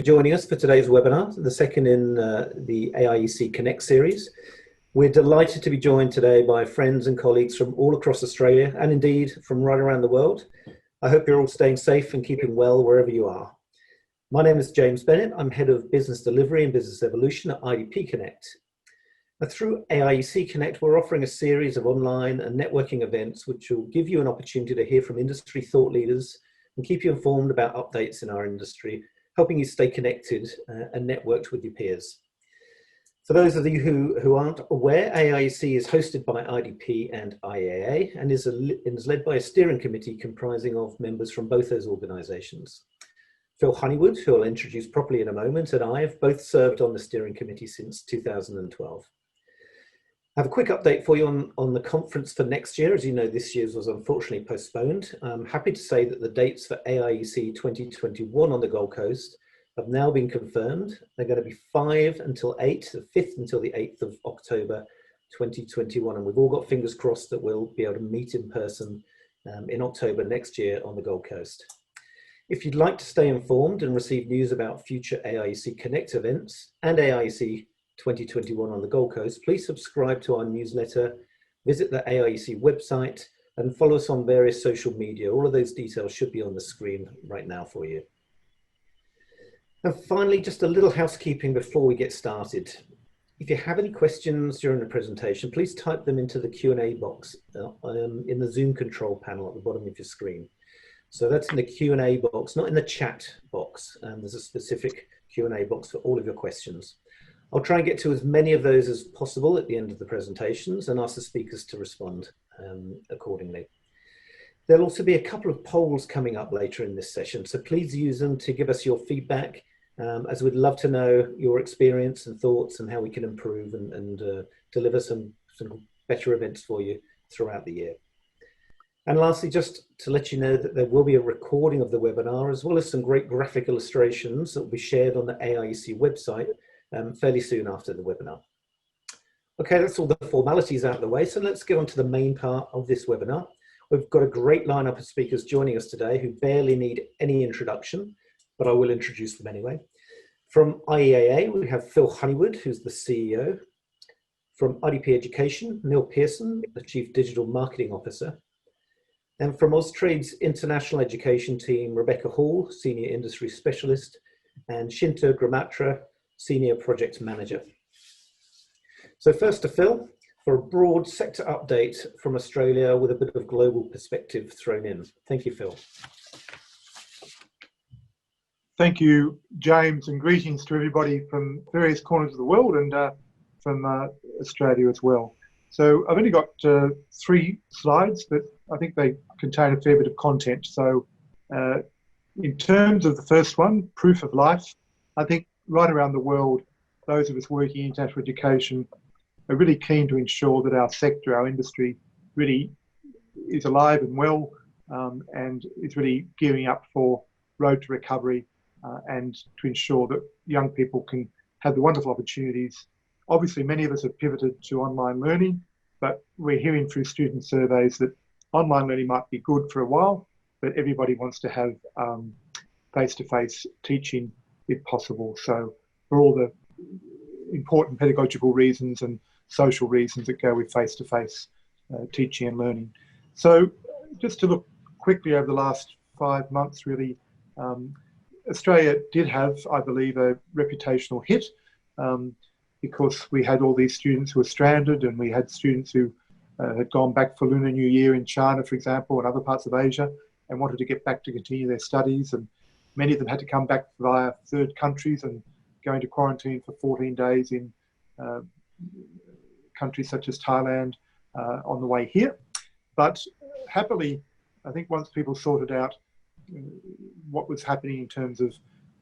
for joining us for today's webinar, the second in the AIEC Connect series. We're delighted to be joined today by friends and colleagues from all across Australia and indeed from right around the world. I hope you're all staying safe and keeping well wherever you are. My name is James Bennett. I'm Head of Business Delivery and Business Evolution at IDP Connect. Now, through AIEC Connect, we're offering a series of online and networking events which will give you an opportunity to hear from industry thought leaders and keep you informed about updates in our industry, helping you stay connected and networked with your peers. For those of you who aren't aware, AIEC is hosted by IDP and IAA and is led by a steering committee comprising of members from both those organisations. Phil Honeywood, who I'll introduce properly in a moment, and I have both served on the steering committee since 2012. I have a quick update for you on the conference for next year. As you know, this year's was unfortunately postponed. I'm happy to say that the dates for AIEC 2021 on the Gold Coast have now been confirmed. They're going to be 5 until 8, the 5th until the 8th of October 2021. And we've all got fingers crossed that we'll be able to meet in person in October next year on the Gold Coast. If you'd like to stay informed and receive news about future AIEC Connect events and AIEC 2021 on the Gold Coast, please subscribe to our newsletter, visit the AIEC website, and follow us on various social media. All of those details should be on the screen right now for you. And finally, just a little housekeeping before we get started. If you have any questions during the presentation, please type them into the Q&A box in the Zoom control panel at the bottom of your screen. So that's in the Q&A box, not in the chat box. There's a specific Q&A box for all of your questions. I'll try and get to as many of those as possible at the end of the presentations and ask the speakers to respond accordingly. There'll also be a couple of polls coming up later in this session, so please use them to give us your feedback, as we'd love to know your experience and thoughts and how we can improve and deliver some better events for you throughout the year. And lastly, just to let you know that there will be a recording of the webinar, as well as some great graphic illustrations that will be shared on the AIEC website fairly soon after the webinar. Okay, that's all the formalities out of the way, so let's get on to the main part of this webinar. We've got a great lineup of speakers joining us today who barely need any introduction, but I will introduce them anyway. From IAA, we have Phil Honeywood, who's the CEO. From IDP Education, Neil Pearson, the Chief Digital Marketing Officer. And from Austrade's International Education Team, Rebecca Hall, Senior Industry Specialist, and Shinta Gramatra, Senior Project Manager. So first to Phil for a broad sector update from Australia with a bit of global perspective thrown in. Thank you, Phil. Thank you, James, and greetings to everybody from various corners of the world and from Australia as well. So I've only got 3 slides, but I think they contain a fair bit of content. So in terms of the first one, proof of life, I think right around the world, those of us working in international education are really keen to ensure that our sector, our industry, really is alive and well and is really gearing up for road to recovery and to ensure that young people can have the wonderful opportunities. Obviously, many of us have pivoted to online learning, but we're hearing through student surveys that online learning might be good for a while, but everybody wants to have face-to-face teaching if possible. So for all the important pedagogical reasons and social reasons that go with face-to-face teaching and learning. So just to look quickly over the last 5 months, really, Australia did have, I believe, a reputational hit because we had all these students who were stranded, and we had students who had gone back for Lunar New Year in China, for example, and other parts of Asia, and wanted to get back to continue their studies. And many of them had to come back via third countries and go into quarantine for 14 days in countries such as Thailand on the way here. But happily, I think once people sorted out what was happening in terms of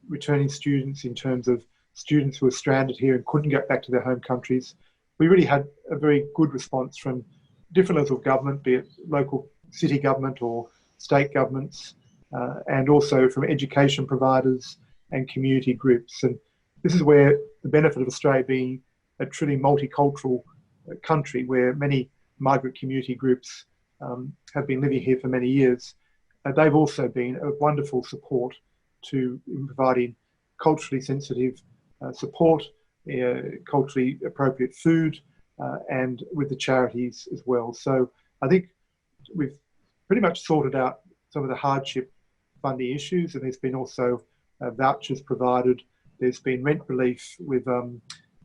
returning students, in terms of students who were stranded here and couldn't get back to their home countries, we really had a very good response from different levels of government, be it local city government or state governments, and also from education providers and community groups. And this is where the benefit of Australia being a truly multicultural country, where many migrant community groups have been living here for many years, they've also been a wonderful support to in providing culturally sensitive support, culturally appropriate food, and with the charities as well. So I think we've pretty much sorted out some of the hardship funding issues, and there's been also vouchers provided. There's been rent relief with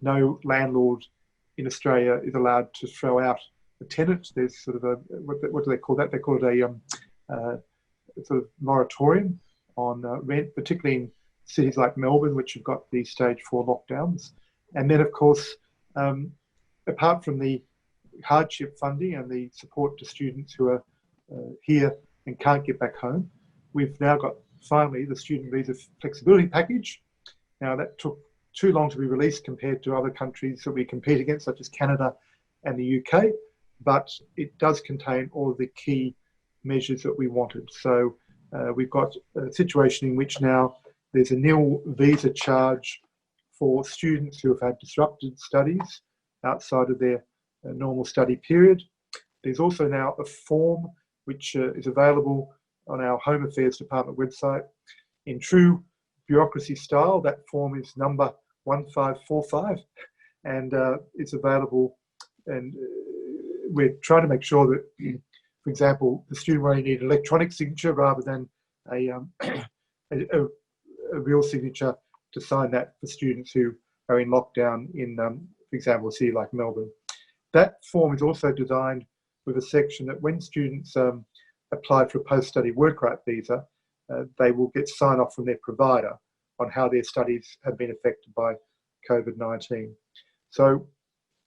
no landlord in Australia is allowed to throw out a tenant. There's sort of a, what do they call that? They call it a sort of moratorium on rent, particularly in cities like Melbourne, which have got these stage 4 lockdowns. And then, of course, apart from the hardship funding and the support to students who are here and can't get back home, we've now got finally the student visa flexibility package. Now, that took too long to be released compared to other countries that we compete against, such as Canada and the UK, but it does contain all of the key measures that we wanted. So we've got a situation in which now there's a nil visa charge for students who have had disrupted studies outside of their normal study period. There's also now a form which is available on our Home Affairs Department website. In true bureaucracy style, that form is number 1545, and it's available, and we're trying to make sure that, for example, the student will only need electronic signature rather than a real signature to sign that for students who are in lockdown in, for example, a city like Melbourne. That form is also designed with a section that when students apply for a post-study work right visa, they will get sign-off from their provider on how their studies have been affected by COVID-19. So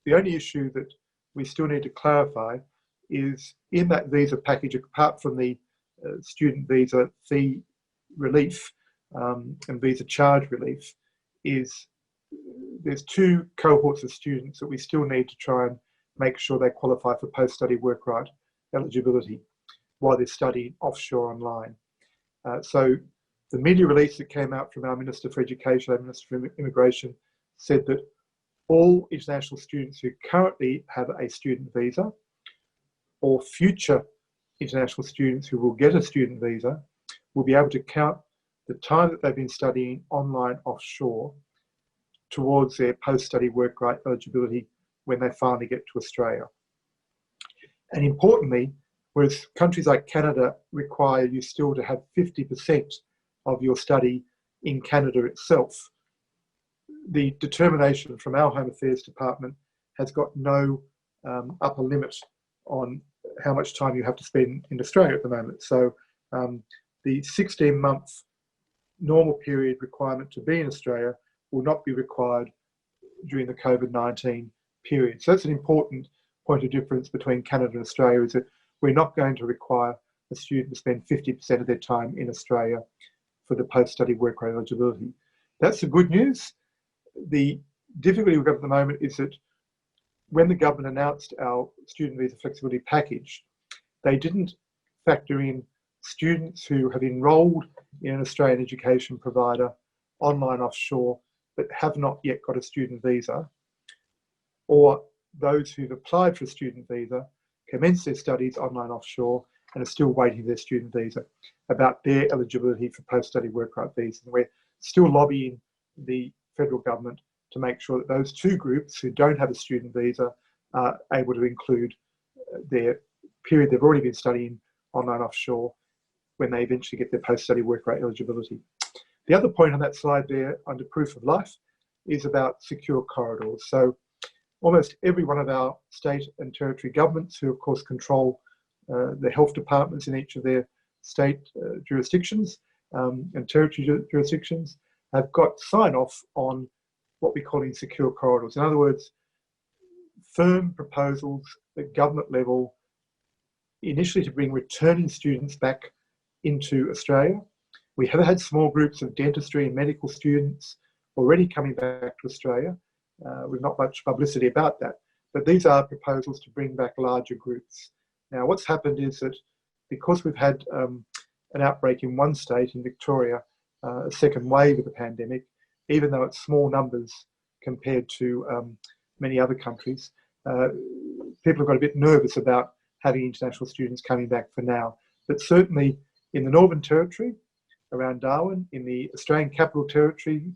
the only issue that we still need to clarify is in that visa package, apart from the student visa fee relief and visa charge relief, is there's 2 cohorts of students that we still need to try and make sure they qualify for post-study work right eligibility while they're studying offshore online. So the media release that came out from our Minister for Education and Minister for Immigration said that all international students who currently have a student visa or future international students who will get a student visa will be able to count the time that they've been studying online offshore towards their post-study work right eligibility when they finally get to Australia. And importantly, whereas countries like Canada require you still to have 50% of your study in Canada itself, the determination from our Home Affairs Department has got no upper limit on how much time you have to spend in Australia at the moment. So the 16-month normal period requirement to be in Australia will not be required during the COVID-19 period. So that's an important point of difference between Canada and Australia, is that we're not going to require a student to spend 50% of their time in Australia for the post-study work right eligibility. That's the good news. The difficulty we've got at the moment is that when the government announced our student visa flexibility package, they didn't factor in students who have enrolled in an Australian education provider online offshore but have not yet got a student visa, or those who've applied for a student visa, commenced their studies online offshore and are still waiting for their student visa, about their eligibility for post-study work right visas. And we're still lobbying the federal government to make sure that those 2 groups who don't have a student visa are able to include their period they've already been studying online offshore when they eventually get their post-study work right eligibility. The other point on that slide there under proof of life is about secure corridors. So almost every one of our state and territory governments, who of course control the health departments in each of their state jurisdictions and territory jurisdictions, have got sign-off on what we call secure corridors. In other words, firm proposals at government level, initially to bring returning students back into Australia. We have had small groups of dentistry and medical students already coming back to Australia. With not much publicity about that, but these are proposals to bring back larger groups. Now, what's happened is that because we've had an outbreak in one state, in Victoria, a second wave of the pandemic, even though it's small numbers compared to many other countries, people have got a bit nervous about having international students coming back for now. But certainly in the Northern Territory, around Darwin, in the Australian Capital Territory,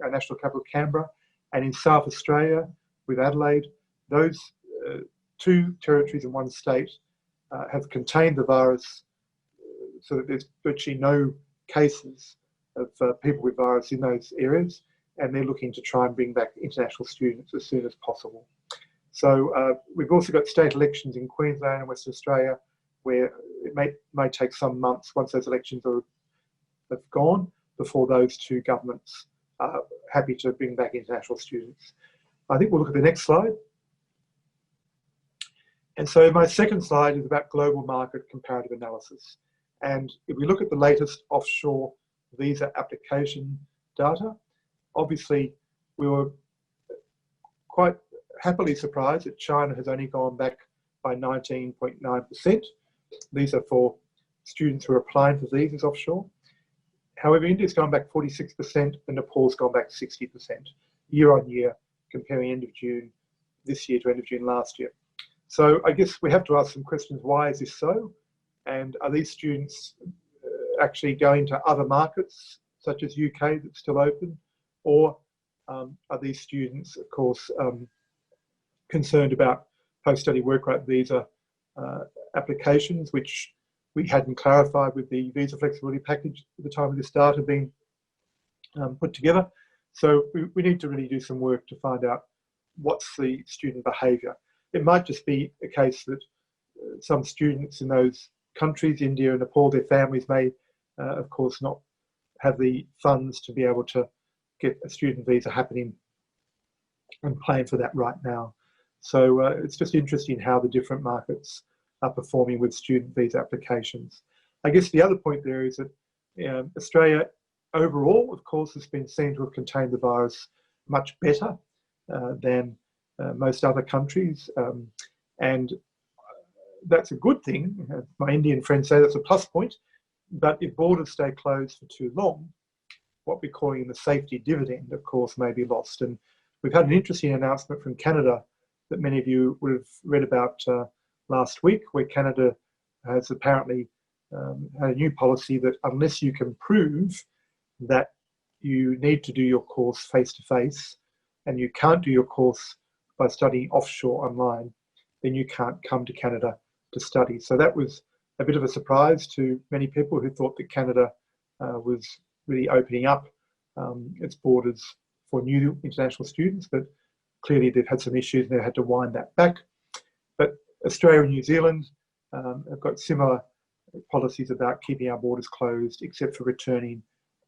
our national capital Canberra, and in South Australia with Adelaide. Those two territories in one state have contained the virus so that there's virtually no cases of people with virus in those areas, and they're looking to try and bring back international students as soon as possible. So we've also got state elections in Queensland and Western Australia, where it may take some months once those elections have gone before those two governments are happy to bring back international students. I think we'll look at the next slide. And so my second slide is about global market comparative analysis. And if we look at the latest offshore visa application data, obviously we were quite happily surprised that China has only gone back by 19.9%. These are for students who are applying for visas offshore. However, India's gone back 46% and Nepal's gone back 60% year on year, comparing end of June this year to end of June last year. So I guess we have to ask some questions. Why is this so? And are these students actually going to other markets, such as UK, that's still open? Or are these students, of course, concerned about post-study work right visa applications, which we hadn't clarified with the visa flexibility package at the time of this data being put together. So we need to really do some work to find out what's the student behaviour. It might just be a case that some students in those countries, India and Nepal, their families may, of course, not have the funds to be able to get a student visa happening and plan for that right now. So it's just interesting how the different markets are performing with student visa applications. I guess the other point there is that Australia overall, of course, has been seen to have contained the virus much better than most other countries. And that's a good thing. My Indian friends say that's a plus point. But if borders stay closed for too long, what we're calling the safety dividend, of course, may be lost. And we've had an interesting announcement from Canada that many of you would have read about last week, where Canada has apparently had a new policy that unless you can prove that you need to do your course face-to-face and you can't do your course by studying offshore online, then you can't come to Canada to study. So that was a bit of a surprise to many people who thought that Canada was really opening up its borders for new international students, but clearly they've had some issues and they had to wind that back. But Australia and New Zealand have got similar policies about keeping our borders closed, except for returning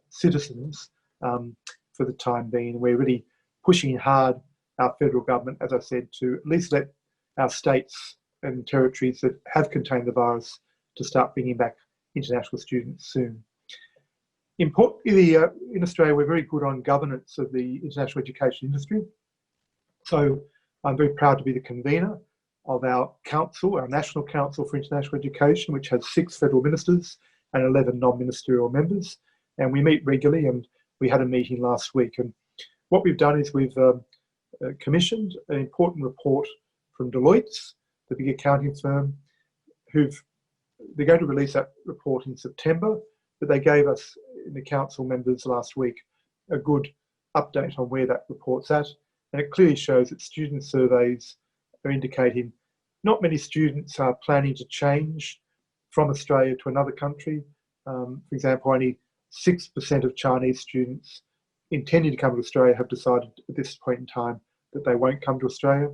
citizens for the time being. We're really pushing hard our federal government, as I said, to at least let our states and territories that have contained the virus to start bringing back international students soon. Importantly, in Australia, we're very good on governance of the international education industry. So I'm very proud to be the convener of our council, our National Council for International Education, which has 6 federal ministers and 11 non-ministerial members. And we meet regularly, and we had a meeting last week. And what we've done is we've commissioned an important report from Deloitte, the big accounting firm, they're going to release that report in September, but they gave us, in the council members last week, a good update on where that report's at. And it clearly shows that student surveys are indicating not many students are planning to change from Australia to another country. For example, only 6% of Chinese students intending to come to Australia have decided at this point in time that they won't come to Australia.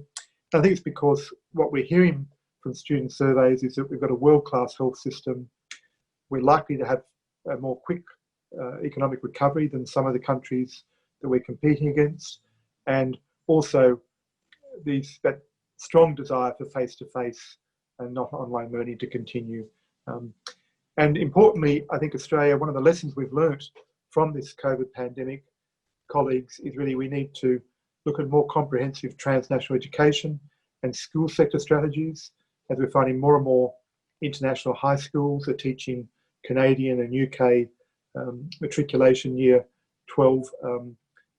And I think it's because what we're hearing from student surveys is that we've got a world-class health system. We're likely to have a more quick economic recovery than some of the countries that we're competing against. And also that strong desire for face-to-face and not online learning to continue. And importantly, I think Australia, one of the lessons we've learnt from this COVID pandemic, colleagues, is really we need to look at more comprehensive transnational education and school sector strategies, as we're finding more and more international high schools are teaching Canadian and UK matriculation year 12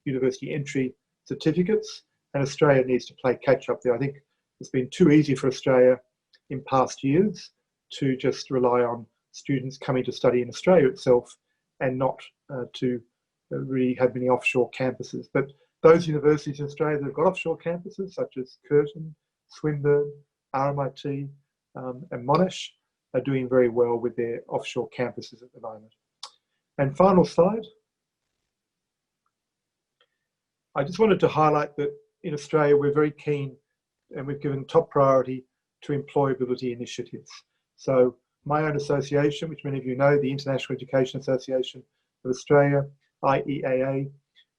university entry certificates, and Australia needs to play catch up there. I think it's been too easy for Australia in past years to just rely on students coming to study in Australia itself and not to really have many offshore campuses. But those universities in Australia that have got offshore campuses, such as Curtin, Swinburne, RMIT, and Monash, are doing very well with their offshore campuses at the moment. And final slide. I just wanted to highlight that in Australia, we're very keen and we've given top priority to employability initiatives. So my own association, which many of you know, the International Education Association of Australia, IEAA,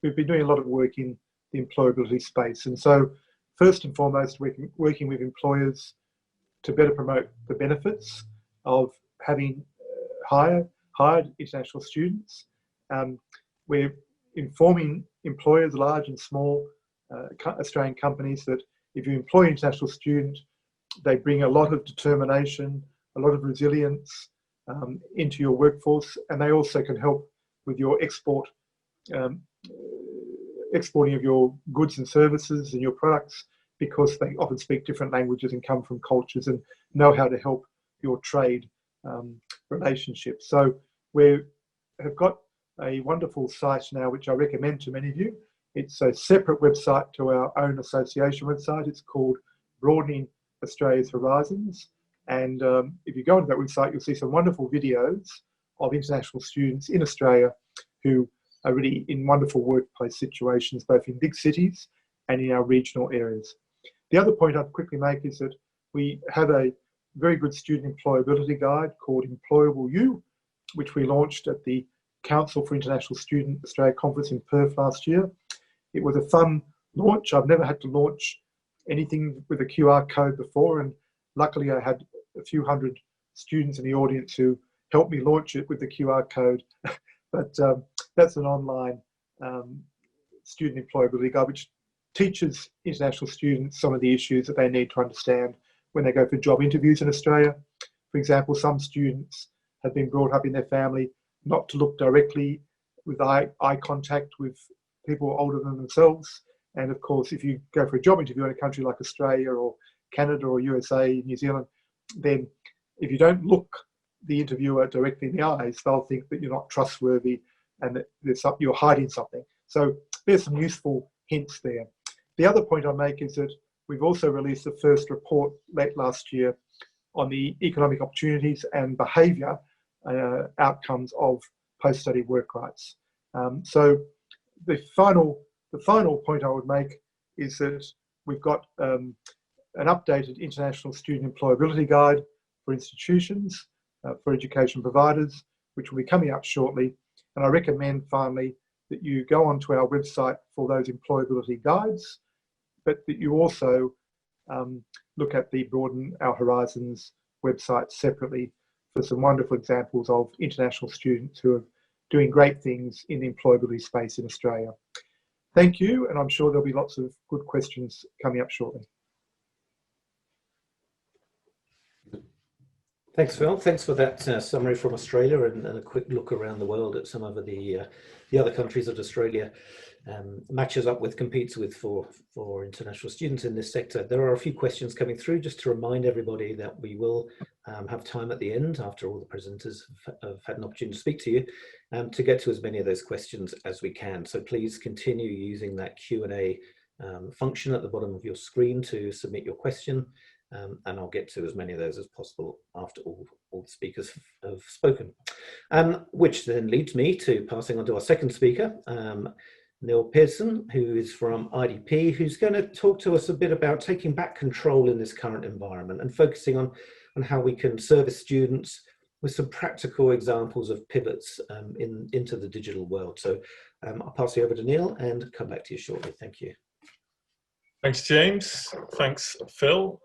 we've been doing a lot of work in the employability space. And so first and foremost, working with employers to better promote the benefits of having hired international students. We're informing employers, large and small Australian companies, that if you employ an international student, they bring a lot of determination, a lot of resilience into your workforce, and they also can help with your exporting of your goods and services and your products, because they often speak different languages and come from cultures and know how to help your trade relationships. So we have got a wonderful site now, which I recommend to many of you. It's a separate website to our own association website. It's called Broadening Australia's Horizons. And if you go into that website, you'll see some wonderful videos of international students in Australia who are really in wonderful workplace situations, both in big cities and in our regional areas. The other point I'd quickly make is that we have a very good student employability guide called Employable You, which we launched at the Council for International Student Australia Conference in Perth last year. It was a fun launch. I've never had to launch anything with a QR code before, and luckily I had a few hundred students in the audience who helped me launch it with the QR code. But that's an online student employability guide, which teaches international students some of the issues that they need to understand when they go for job interviews in Australia. For example, some students have been brought up in their family not to look directly with eye contact with people older than themselves. And of course, if you go for a job interview in a country like Australia or Canada or USA, New Zealand, then if you don't look the interviewer directly in the eyes, they'll think that you're not trustworthy and that you're hiding something. So there's some useful hints there. The other point I make is that we've also released the first report late last year on the economic opportunities and behaviour outcomes of post-study work rights. So the final point I would make is that we've got an updated international student employability guide for institutions, for education providers, which will be coming out shortly. And I recommend finally that you go onto our website for those employability guides, but that you also look at the Broaden Our Horizons website separately for some wonderful examples of international students who are doing great things in the employability space in Australia. Thank you, and I'm sure there'll be lots of good questions coming up shortly. Thanks, Phil. Thanks for that summary from Australia and a quick look around the world at some of the other countries that Australia matches up with, competes with for international students in this sector. There are a few questions coming through, just to remind everybody that we will have time at the end, after all the presenters have had an opportunity to speak to you, to get to as many of those questions as we can. So please continue using that Q&A function at the bottom of your screen to submit your question. And I'll get to as many of those as possible after all the speakers have spoken. Which then leads me to passing on to our second speaker, Neil Pearson, who is from IDP, who's going to talk to us a bit about taking back control in this current environment and focusing on how we can service students with some practical examples of pivots into the digital world. So I'll pass you over to Neil and come back to you shortly. Thank you. Thanks, James. Thanks, Phil.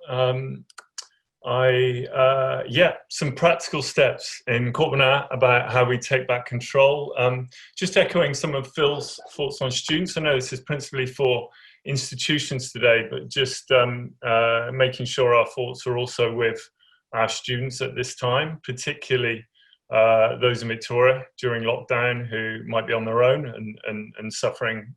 Some practical steps in Webinar about how we take back control. Just echoing some of Phil's thoughts on students. I know this is principally for institutions today, but just making sure our thoughts are also with our students at this time, particularly those in Victoria during lockdown who might be on their own and suffering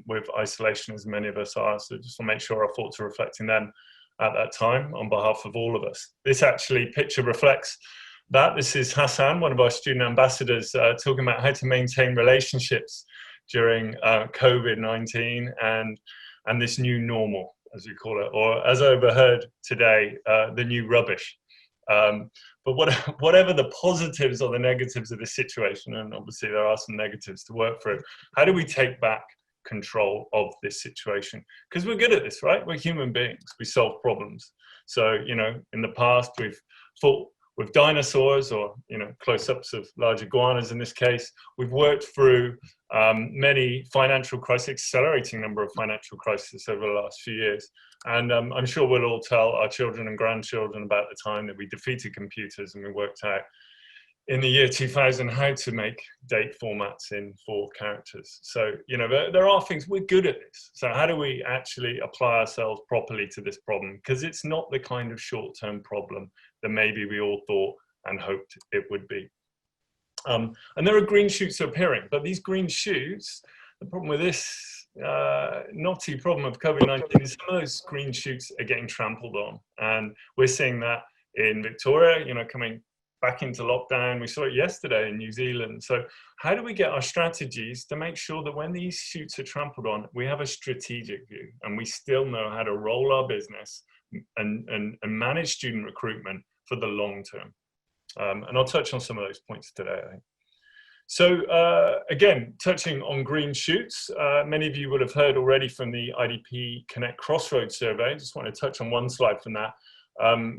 with isolation, as many of us are. So just to make sure our thoughts are reflecting them at that time on behalf of all of us. This actually picture reflects This is Hassan, one of our student ambassadors, talking about how to maintain relationships during COVID-19 and this new normal, as we call it, or as I overheard today, the new rubbish. But whatever the positives or the negatives of this situation, and obviously there are some negatives to work through, how do we take back control of this situation? Because we're good at this, right? We're human beings. We solve problems. So, you know, in the past, we've fought with dinosaurs, or, you know, close-ups of large iguanas in this case. We've worked through many financial crises, accelerating number of financial crises over the last few years. And I'm sure we'll all tell our children and grandchildren about the time that we defeated computers and we worked out in the year 2000 how to make date formats in 4 characters. So, you know, there are things, we're good at this. So how do we actually apply ourselves properly to this problem? Because it's not the kind of short-term problem that maybe we all thought and hoped it would be. And there are green shoots appearing, but these green shoots, the problem with this knotty problem of COVID-19 is some of those green shoots are getting trampled on. And we're seeing that in Victoria, you know, coming back into lockdown. We saw it yesterday in New Zealand. So how do we get our strategies to make sure that when these shoots are trampled on, we have a strategic view and we still know how to roll our business and manage student recruitment for the long term? And I'll touch on some of those points today, I think. So again, touching on green shoots, many of you would have heard already from the IDP Connect Crossroads survey. I just want to touch on one slide from that,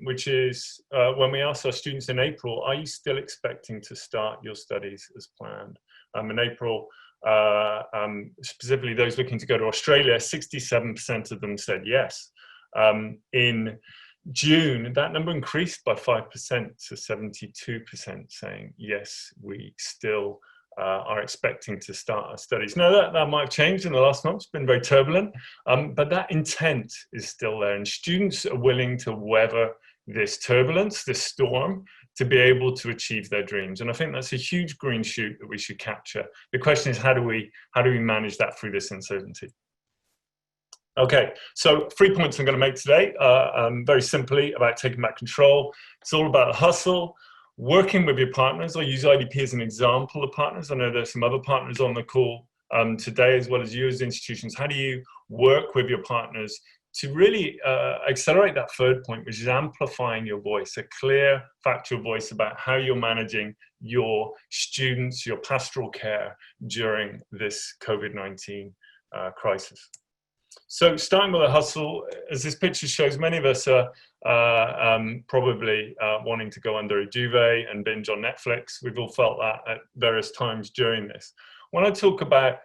which is when we asked our students in April, are you still expecting to start your studies as planned? In April, specifically those looking to go to Australia, 67% of them said yes. In June, that number increased by 5% to 72% saying, yes, we still are expecting to start our studies. Now, that might have changed in the last month. It's been very turbulent, but that intent is still there. And students are willing to weather this turbulence, this storm, to be able to achieve their dreams. And I think that's a huge green shoot that we should capture. The question is, how do we manage that through this uncertainty? Okay, so 3 points I'm going to make today, very simply about taking back control. It's all about hustle, working with your partners. I'll use IDP as an example of partners. I know there's some other partners on the call today, as well as you as institutions. How do you work with your partners to really accelerate that third point, which is amplifying your voice, a clear, factual voice about how you're managing your students, your pastoral care during this COVID-19 crisis. So starting with a hustle, as this picture shows, many of us are probably wanting to go under a duvet and binge on Netflix. We've all felt that at various times during this. When I talk about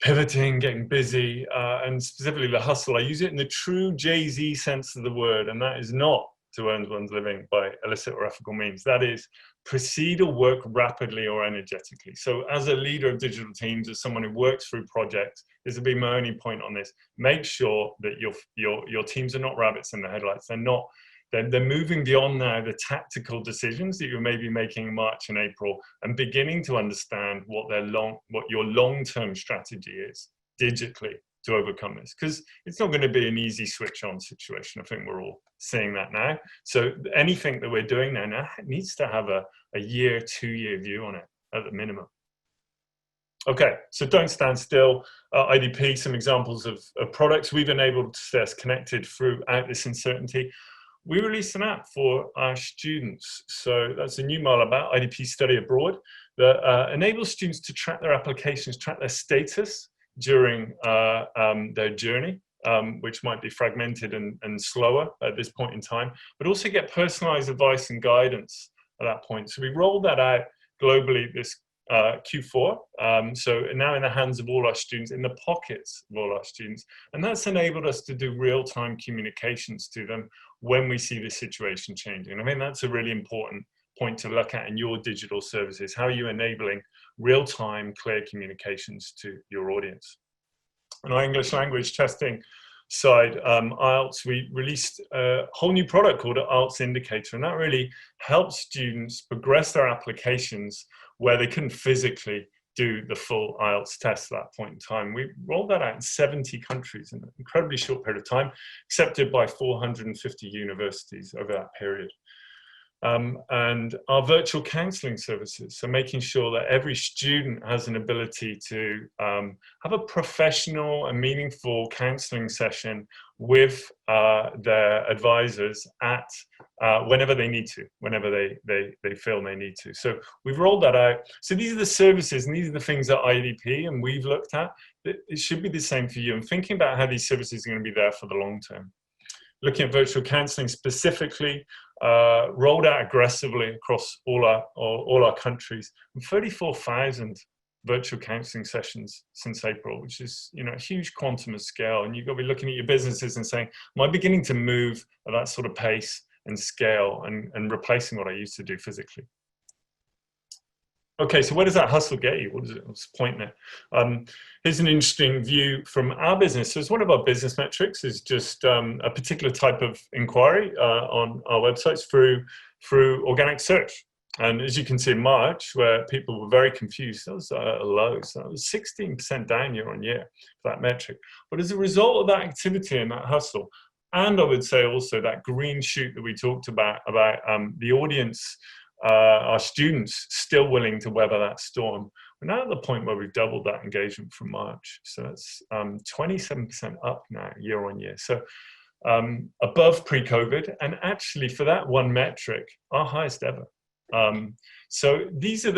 pivoting, getting busy, and specifically the hustle, I use it in the true Jay-Z sense of the word, and that is not to earn one's living by illicit or ethical means. That is, proceed or work rapidly or energetically. So as a leader of digital teams, as someone who works through projects, this will be my only point on this. Make sure that your teams are not rabbits in the headlights. They're moving beyond now the tactical decisions that you may be making in March and April, and beginning to understand what your long-term strategy is digitally to overcome this, because it's not going to be an easy switch on situation. I think we're all seeing that now. So anything that we're doing now needs to have a year, 2-year view on it at the minimum. Okay, so don't stand still. IDP, some examples of products we've enabled to stay us connected throughout this uncertainty. We released an app for our students. So that's a new mile about IDP Study Abroad that enables students to track their applications, track their status during their journey, which might be fragmented and slower at this point in time, but also get personalized advice and guidance at that point. So we rolled that out globally this Q4, so now in the hands of all our students, in the pockets of all our students, and that's enabled us to do real-time communications to them when we see the situation changing. I mean, that's a really important point to look at in your digital services. How are you enabling real-time, clear communications to your audience? On our English language testing side, IELTS, we released a whole new product called IELTS Indicator, and that really helps students progress their applications where they couldn't physically do the full IELTS test at that point in time. We rolled that out in 70 countries in an incredibly short period of time, accepted by 450 universities over that period. and our virtual counselling services. So making sure that every student has an ability to have a professional and meaningful counselling session with their advisors at whenever they need to, whenever they feel they need to. So we've rolled that out. So these are the services and these are the things that IDP and we've looked at. It should be the same for you. And thinking about how these services are going to be there for the long term. Looking at virtual counselling specifically, rolled out aggressively across all our countries, and 34,000 virtual counselling sessions since April, which is, you know, a huge quantum of scale. And you've got to be looking at your businesses and saying, am I beginning to move at that sort of pace and scale and replacing what I used to do physically? Okay, so where does that hustle get you? What's the point there? Here's an interesting view from our business. So it's one of our business metrics is just a particular type of inquiry on our websites through organic search. And as you can see in March, where people were very confused, that was low. So that was 16% down year on year for that metric. But as a result of that activity and that hustle, and I would say also that green shoot that we talked about the audience, our students still willing to weather that storm. We're now at the point where we've doubled that engagement from March. So that's 27% up now year on year. So above pre-COVID, and actually for that one metric, our highest ever. So these are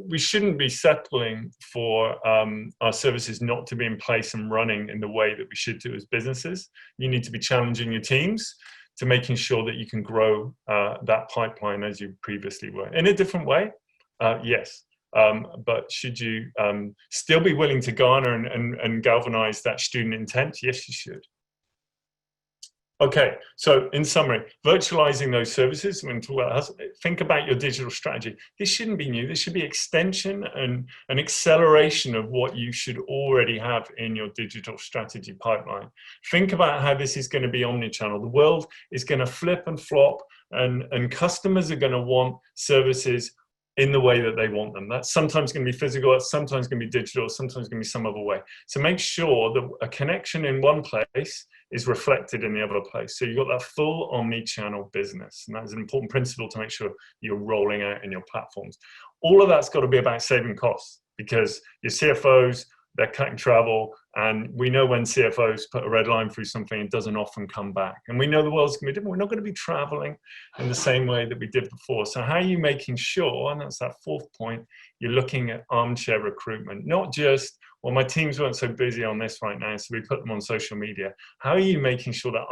we shouldn't be settling for our services not to be in place and running in the way that we should do as businesses. You need to be challenging your teams to making sure that you can grow that pipeline as you previously were. In a different way, yes. But should you still be willing to garner and galvanize that student intent? Yes, you should. Okay, so in summary, virtualizing those services, when we talk about think about your digital strategy. This shouldn't be new. This should be extension and an acceleration of what you should already have in your digital strategy pipeline. Think about how this is going to be omnichannel. The world is going to flip and flop, and customers are going to want services in the way that they want them. That's sometimes going to be physical, that's sometimes going to be digital, sometimes going to be some other way. So make sure that a connection in one place is reflected in the other place. So you've got that full omni-channel business. And that is an important principle to make sure you're rolling out in your platforms. All of that's got to be about saving costs, because your CFOs, they're cutting travel, and we know when CFOs put a red line through something, it doesn't often come back. And we know the world's going to be different. We're not going to be traveling in the same way that we did before. So how are you making sure, and that's that fourth point, you're looking at armchair recruitment, not just, well, my teams weren't so busy on this right now, so we put them on social media. How are you making sure that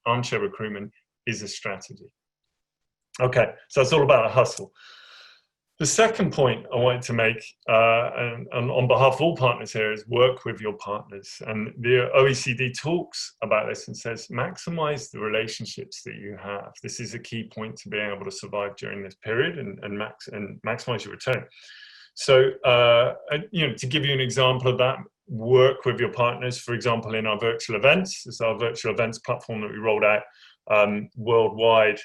armchair recruitment is a strategy? Okay, so that's all about a hustle. The second point I wanted to make, and on behalf of all partners here, is work with your partners. And the OECD talks about this and says, maximize the relationships that you have. This is a key point to being able to survive during this period and maximize your return. So, you know, to give you an example of that, work with your partners, for example, in our virtual events. This is our virtual events platform that we rolled out worldwide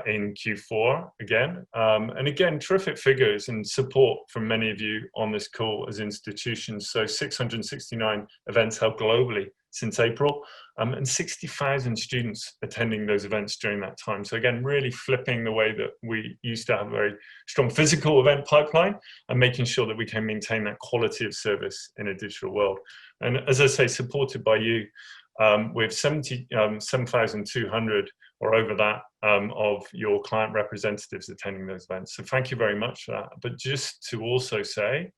in Q4 again. And again, terrific figures and support from many of you on this call as institutions. So 669 events held globally since April, and 60,000 students attending those events during that time. So again, really flipping the way that we used to have a very strong physical event pipeline and making sure that we can maintain that quality of service in a digital world. And as I say, supported by you, with 7,200 or over that of your client representatives attending those events. So thank you very much for that. But just to also say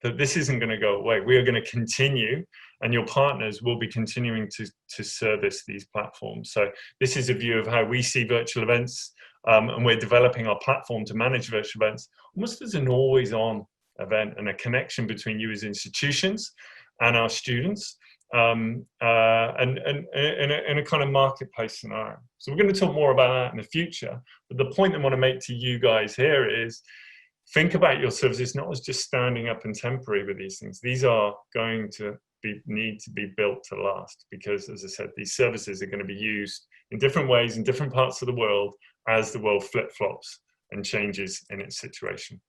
that this isn't going to go away. We are going to continue, and your partners will be continuing to service these platforms. So this is a view of how we see virtual events, and we're developing our platform to manage virtual events almost as an always-on event and a connection between you as institutions and our students. And in a kind of marketplace scenario. So we're going to talk more about that in the future. But the point I want to make to you guys here is think about your services not as just standing up and temporary with these things. These are going to need to be built to last, because, as I said, these services are going to be used in different ways in different parts of the world as the world flip-flops and changes in its situation.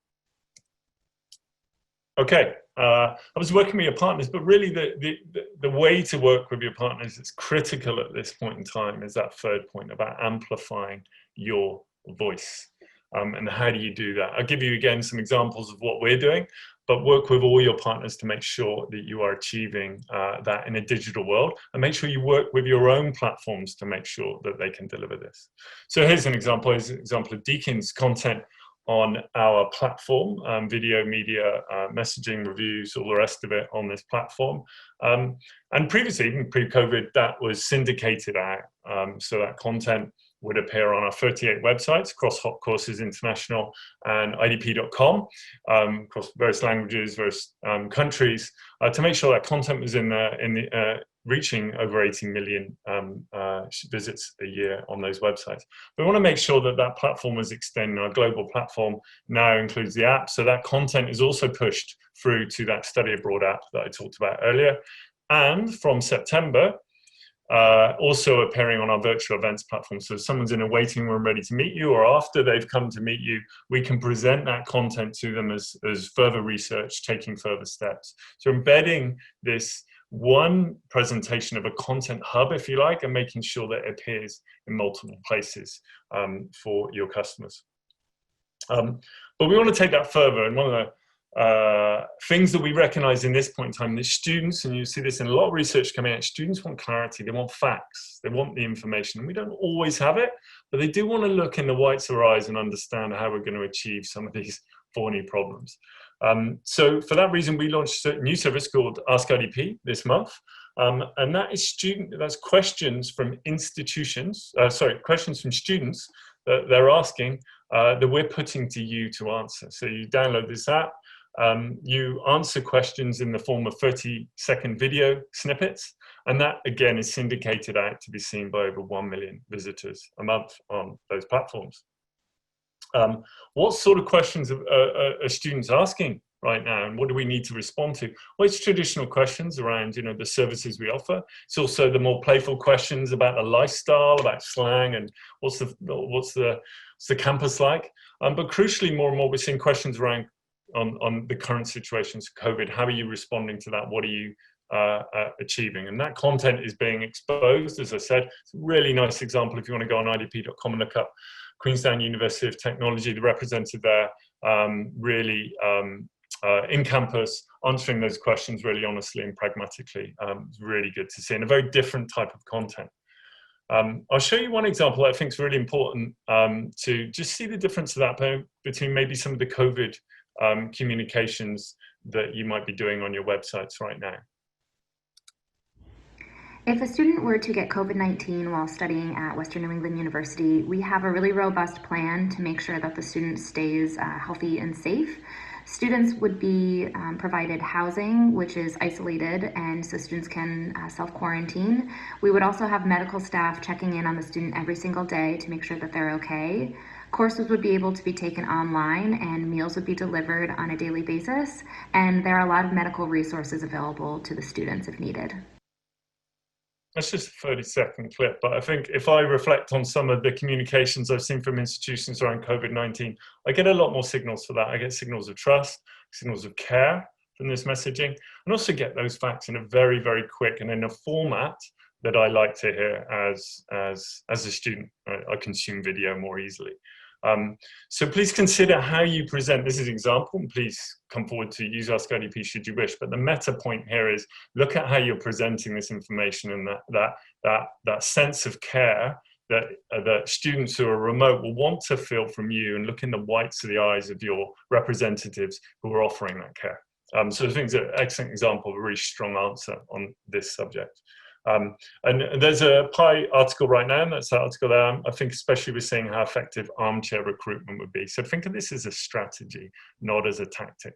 Okay, I was working with your partners, but really the way to work with your partners is critical at this point in time is that third point about amplifying your voice. And how do you do that? I'll give you again some examples of what we're doing, but work with all your partners to make sure that you are achieving that in a digital world, and make sure you work with your own platforms to make sure that they can deliver this. So here's an example. Here's an example of Deakin's content on our platform, video, media, messaging, reviews, all the rest of it on this platform. And previously, even pre-COVID, that was syndicated out. So that content would appear on our 38 websites across Hot Courses International and idp.com, across various languages, various countries, to make sure that content was reaching over 18 million visits a year on those websites. We want to make sure that that platform is extending. Our global platform now includes the app, so that content is also pushed through to that study abroad app that I talked about earlier. And from September, also appearing on our virtual events platform. So if someone's in a waiting room ready to meet you, or after they've come to meet you, we can present that content to them as further research, taking further steps. So embedding this one presentation of a content hub, if you like, and making sure that it appears in multiple places for your customers. But we want to take that further, and one of the things that we recognize in this point in time, that students, and you see this in a lot of research coming out, students want clarity, they want facts, they want the information, and we don't always have it, but they do want to look in the whites of our eyes and understand how we're going to achieve some of these thorny problems. So for that reason, we launched a new service called Ask IDP this month, and that is that's questions from institutions, questions from students that they're asking that we're putting to you to answer. So you download this app, you answer questions in the form of 30-second video snippets, and that again is syndicated out to be seen by over 1 million visitors a month on those platforms. What sort of questions are students asking right now, and what do we need to respond to? Well, it's traditional questions around, you know, the services we offer. It's also the more playful questions about the lifestyle, about slang, and what's the campus like. But crucially, more and more, we're seeing questions around on the current situations of COVID. How are you responding to that? What are you achieving? And that content is being exposed, as I said. It's a really nice example if you want to go on idp.com and look up Queenstown University of Technology, the representative there, really in campus, answering those questions really honestly and pragmatically. It's really good to see, and a very different type of content. I'll show you one example that I think is really important to just see the difference of that between maybe some of the COVID communications that you might be doing on your websites right now. If a student were to get COVID-19 while studying at Western New England University, we have a really robust plan to make sure that the student stays healthy and safe. Students would be provided housing, which is isolated, and so students can self-quarantine. We would also have medical staff checking in on the student every single day to make sure that they're okay. Courses would be able to be taken online, and meals would be delivered on a daily basis. And there are a lot of medical resources available to the students if needed. That's just a 30-second clip, but I think if I reflect on some of the communications I've seen from institutions around COVID-19, I get a lot more signals for that. I get signals of trust, signals of care from this messaging, and also get those facts in a very, very quick and in a format that I like to hear as a student. I consume video more easily. So please consider how you present. This is an example, and please come forward to use Ask IDP should you wish. But the meta point here is look at how you're presenting this information, and that sense of care that students who are remote will want to feel from you, and look in the whites of the eyes of your representatives who are offering that care. So I think it's an excellent example of a really strong answer on this subject. And there's a PI article right now, and that's that article there. I think especially we're seeing how effective armchair recruitment would be. So think of this as a strategy, not as a tactic.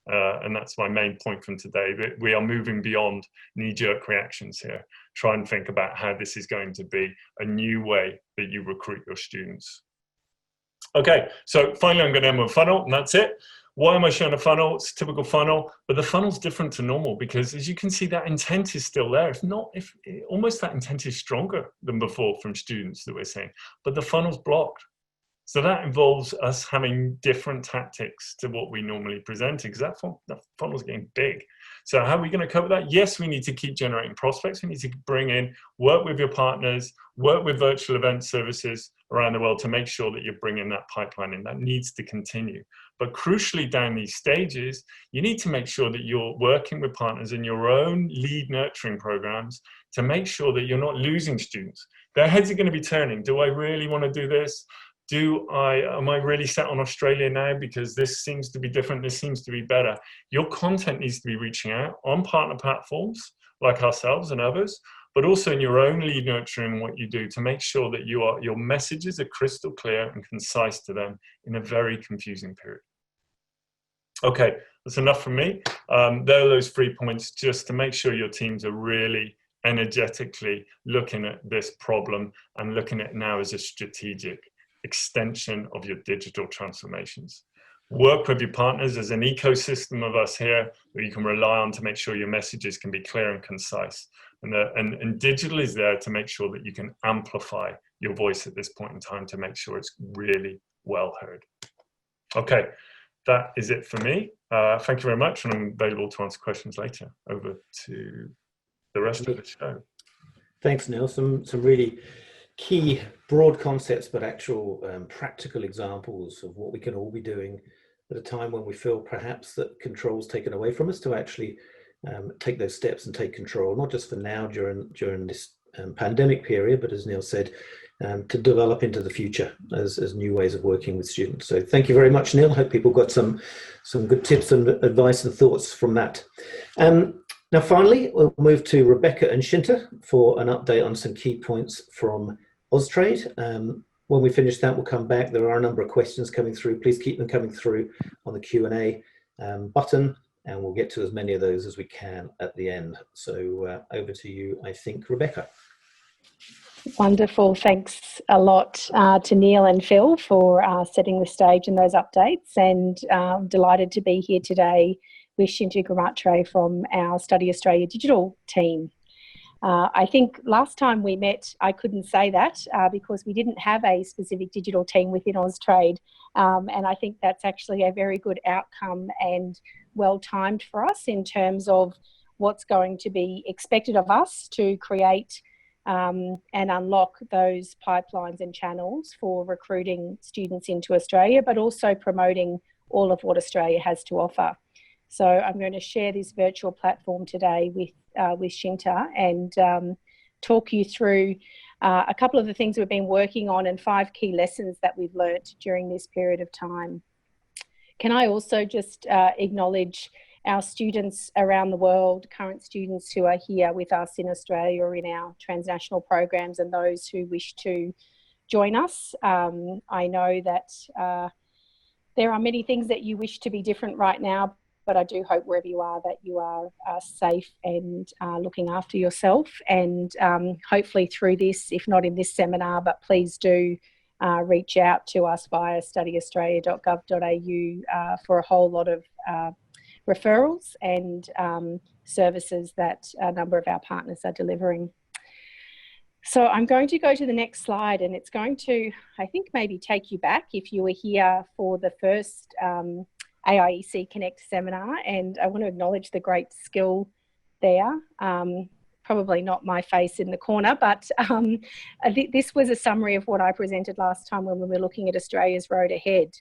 And that's my main point from today, that we are moving beyond knee-jerk reactions here. Try and think about how this is going to be a new way that you recruit your students. Okay, so finally I'm going to end with a funnel, and that's it. Why am I showing a funnel? It's a typical funnel, but the funnel's different to normal because, as you can see, that intent is still there. If almost that intent is stronger than before from students that we're seeing, but the funnel's blocked. So that involves us having different tactics to what we normally present, because that funnel's getting big. So how are we going to cover that? Yes, we need to keep generating prospects. We need to bring in, work with your partners, work with virtual event services around the world to make sure that you're bringing that pipeline in. That needs to continue. But crucially, down these stages, you need to make sure that you're working with partners in your own lead nurturing programs to make sure that you're not losing students. Their heads are going to be turning. Do I really want to do this? Am I really set on Australia now because this seems to be different, this seems to be better? Your content needs to be reaching out on partner platforms like ourselves and others, but also in your own lead nurturing, what you do to make sure that your messages are crystal clear and concise to them in a very confusing period. Okay, that's enough from me. There are those 3 points just to make sure your teams are really energetically looking at this problem and looking at it now as a strategic extension of your digital transformations. Work with your partners as an ecosystem of us here that you can rely on to make sure your messages can be clear and concise. And digital is there to make sure that you can amplify your voice at this point in time to make sure it's really well heard. Okay, that is it for me. Thank you very much, and I'm available to answer questions later. Over to the rest of the show. Thanks, Neil. Some really key broad concepts, but actual practical examples of what we can all be doing at a time when we feel perhaps that control's taken away from us, to actually take those steps and take control, not just for now during this pandemic period, but as Neil said, to develop into the future as new ways of working with students. So thank you very much, Neil. Hope people got some good tips and advice and thoughts from that. Now, finally, we'll move to Rebecca and Shinta for an update on some key points from Austrade. When we finish that, we'll come back. There are a number of questions coming through. Please keep them coming through on the Q&A button, and we'll get to as many of those as we can at the end. So over to you, I think, Rebecca. Wonderful. Thanks a lot to Neil and Phil for setting the stage and those updates, and delighted to be here today with Shinta Gramatre from our Study Australia digital team. I think last time we met, I couldn't say that because we didn't have a specific digital team within Austrade, and I think that's actually a very good outcome and well timed for us in terms of what's going to be expected of us to create and unlock those pipelines and channels for recruiting students into Australia, but also promoting all of what Australia has to offer. So I'm going to share this virtual platform today with Shinta and talk you through a couple of the things we've been working on and 5 key lessons that we've learnt during this period of time. Can I also just acknowledge our students around the world, current students who are here with us in Australia or in our transnational programs, and those who wish to join us. I know that there are many things that you wish to be different right now, but I do hope wherever you are that you are safe and looking after yourself. And hopefully through this, if not in this seminar, but please do reach out to us via studyaustralia.gov.au for a whole lot of referrals and services that a number of our partners are delivering. So I'm going to go to the next slide, and it's going to, I think, maybe take you back if you were here for the first AIEC Connect seminar, and I want to acknowledge the great skill there. Probably not my face in the corner, but this was a summary of what I presented last time when we were looking at Australia's road ahead.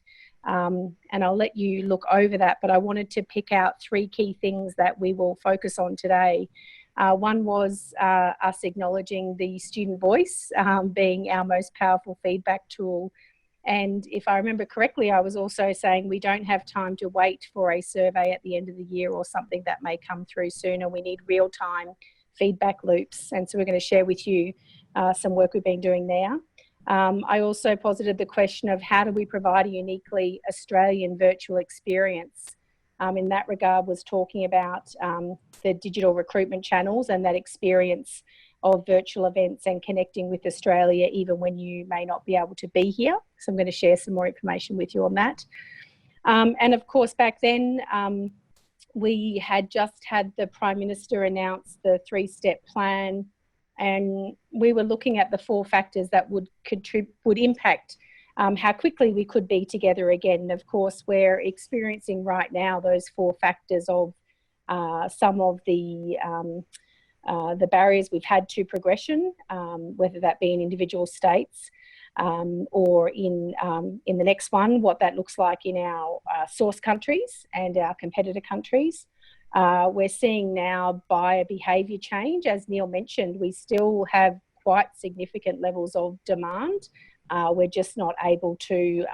And I'll let you look over that, but I wanted to pick out 3 key things that we will focus on today. One was us acknowledging the student voice being our most powerful feedback tool. And if I remember correctly, I was also saying we don't have time to wait for a survey at the end of the year or something that may come through sooner. We need real-time feedback loops. And so we're going to share with you some work we've been doing there. I also posited the question of how do we provide a uniquely Australian virtual experience. In that regard was talking about the digital recruitment channels and that experience of virtual events and connecting with Australia even when you may not be able to be here. So I'm going to share some more information with you on that. And of course, back then, we had just had the Prime Minister announce the 3-step plan, and we were looking at the 4 factors that would impact how quickly we could be together again. And of course, we're experiencing right now those 4 factors of some of the barriers we've had to progression, whether that be in individual states or in the next one, what that looks like in our source countries and our competitor countries. We're seeing now buyer behaviour change. As Neil mentioned, we still have quite significant levels of demand. We're just not able to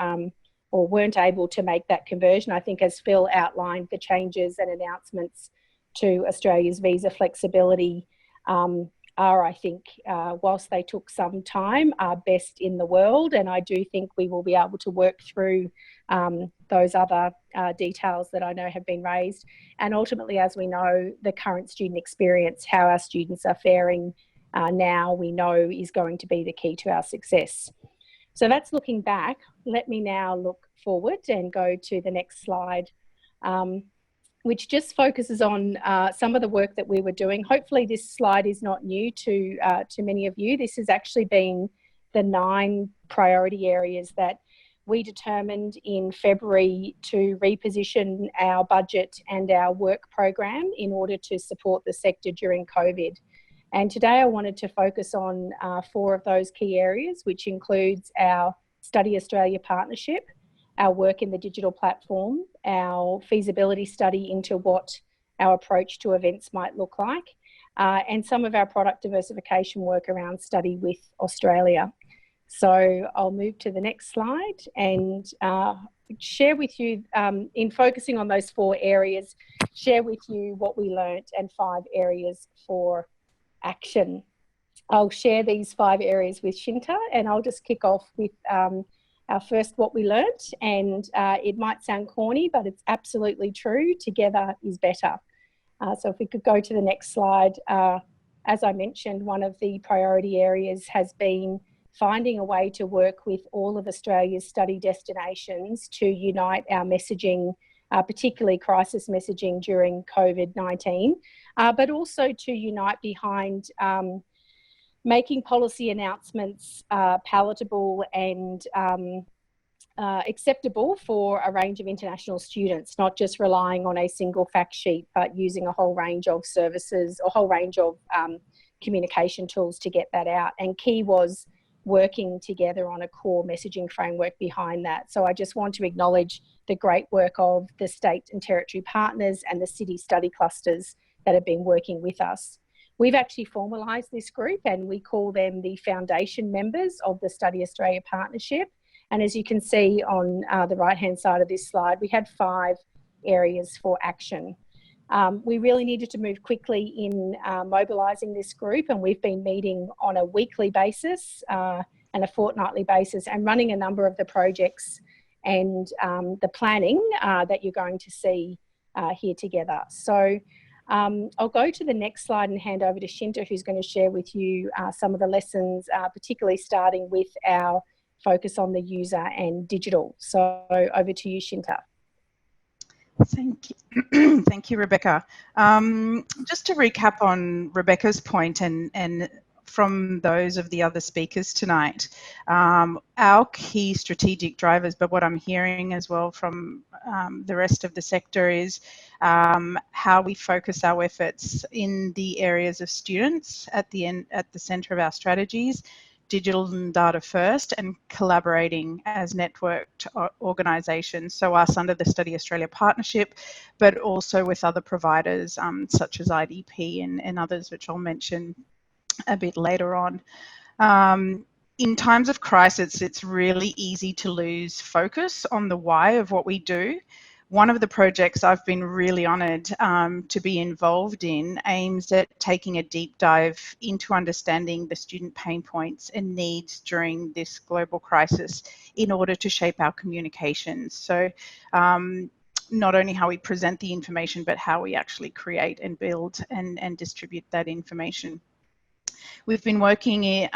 or weren't able to make that conversion. I think as Phil outlined, the changes and announcements to Australia's visa flexibility are, I think, whilst they took some time, are best in the world. And I do think we will be able to work through those other details that I know have been raised. And ultimately, as we know, the current student experience, how our students are faring now, we know is going to be the key to our success. So that's looking back. Let me now look forward and go to the next slide, which just focuses on some of the work that we were doing. Hopefully this slide is not new to many of you. This has actually been the 9 priority areas that we determined in February to reposition our budget and our work program in order to support the sector during COVID. And today I wanted to focus on 4 of those key areas, which includes our Study Australia partnership, our work in the digital platform, our feasibility study into what our approach to events might look like, and some of our product diversification work around Study with Australia. So I'll move to the next slide and share with you, in focusing on those 4 areas, share with you what we learnt and 5 areas for action. I'll share these 5 areas with Shinta, and I'll just kick off with our first what we learnt. And it might sound corny, but it's absolutely true. Together is better. So if we could go to the next slide. As I mentioned, one of the priority areas has been finding a way to work with all of Australia's study destinations to unite our messaging, particularly crisis messaging during COVID-19, but also to unite behind making policy announcements palatable and acceptable for a range of international students, not just relying on a single fact sheet, but using a whole range of services, a whole range of communication tools to get that out. And key was working together on a core messaging framework behind that. So I just want to acknowledge the great work of the state and territory partners and the city study clusters that have been working with us. We've actually formalised this group and we call them the foundation members of the Study Australia Partnership. And as you can see on the right-hand side of this slide, we had 5 areas for action. We really needed to move quickly in mobilising this group, and we've been meeting on a weekly basis and a fortnightly basis and running a number of the projects and the planning that you're going to see here together. So I'll go to the next slide and hand over to Shinta, who's going to share with you some of the lessons, particularly starting with our focus on the user and digital. So over to you, Shinta. Thank you. Thank you, Rebecca. Just to recap on Rebecca's point and from those of the other speakers tonight, our key strategic drivers, but what I'm hearing as well from the rest of the sector is how we focus our efforts in the areas of students at the centre of our strategies, digital and data first, and collaborating as networked organisations. So us under the Study Australia Partnership, but also with other providers such as IDP and others, which I'll mention a bit later on. In times of crisis, it's really easy to lose focus on the why of what we do. One of the projects I've been really honoured to be involved in aims at taking a deep dive into understanding the student pain points and needs during this global crisis in order to shape our communications. So not only how we present the information, but how we actually create and build and distribute that information. We've been working in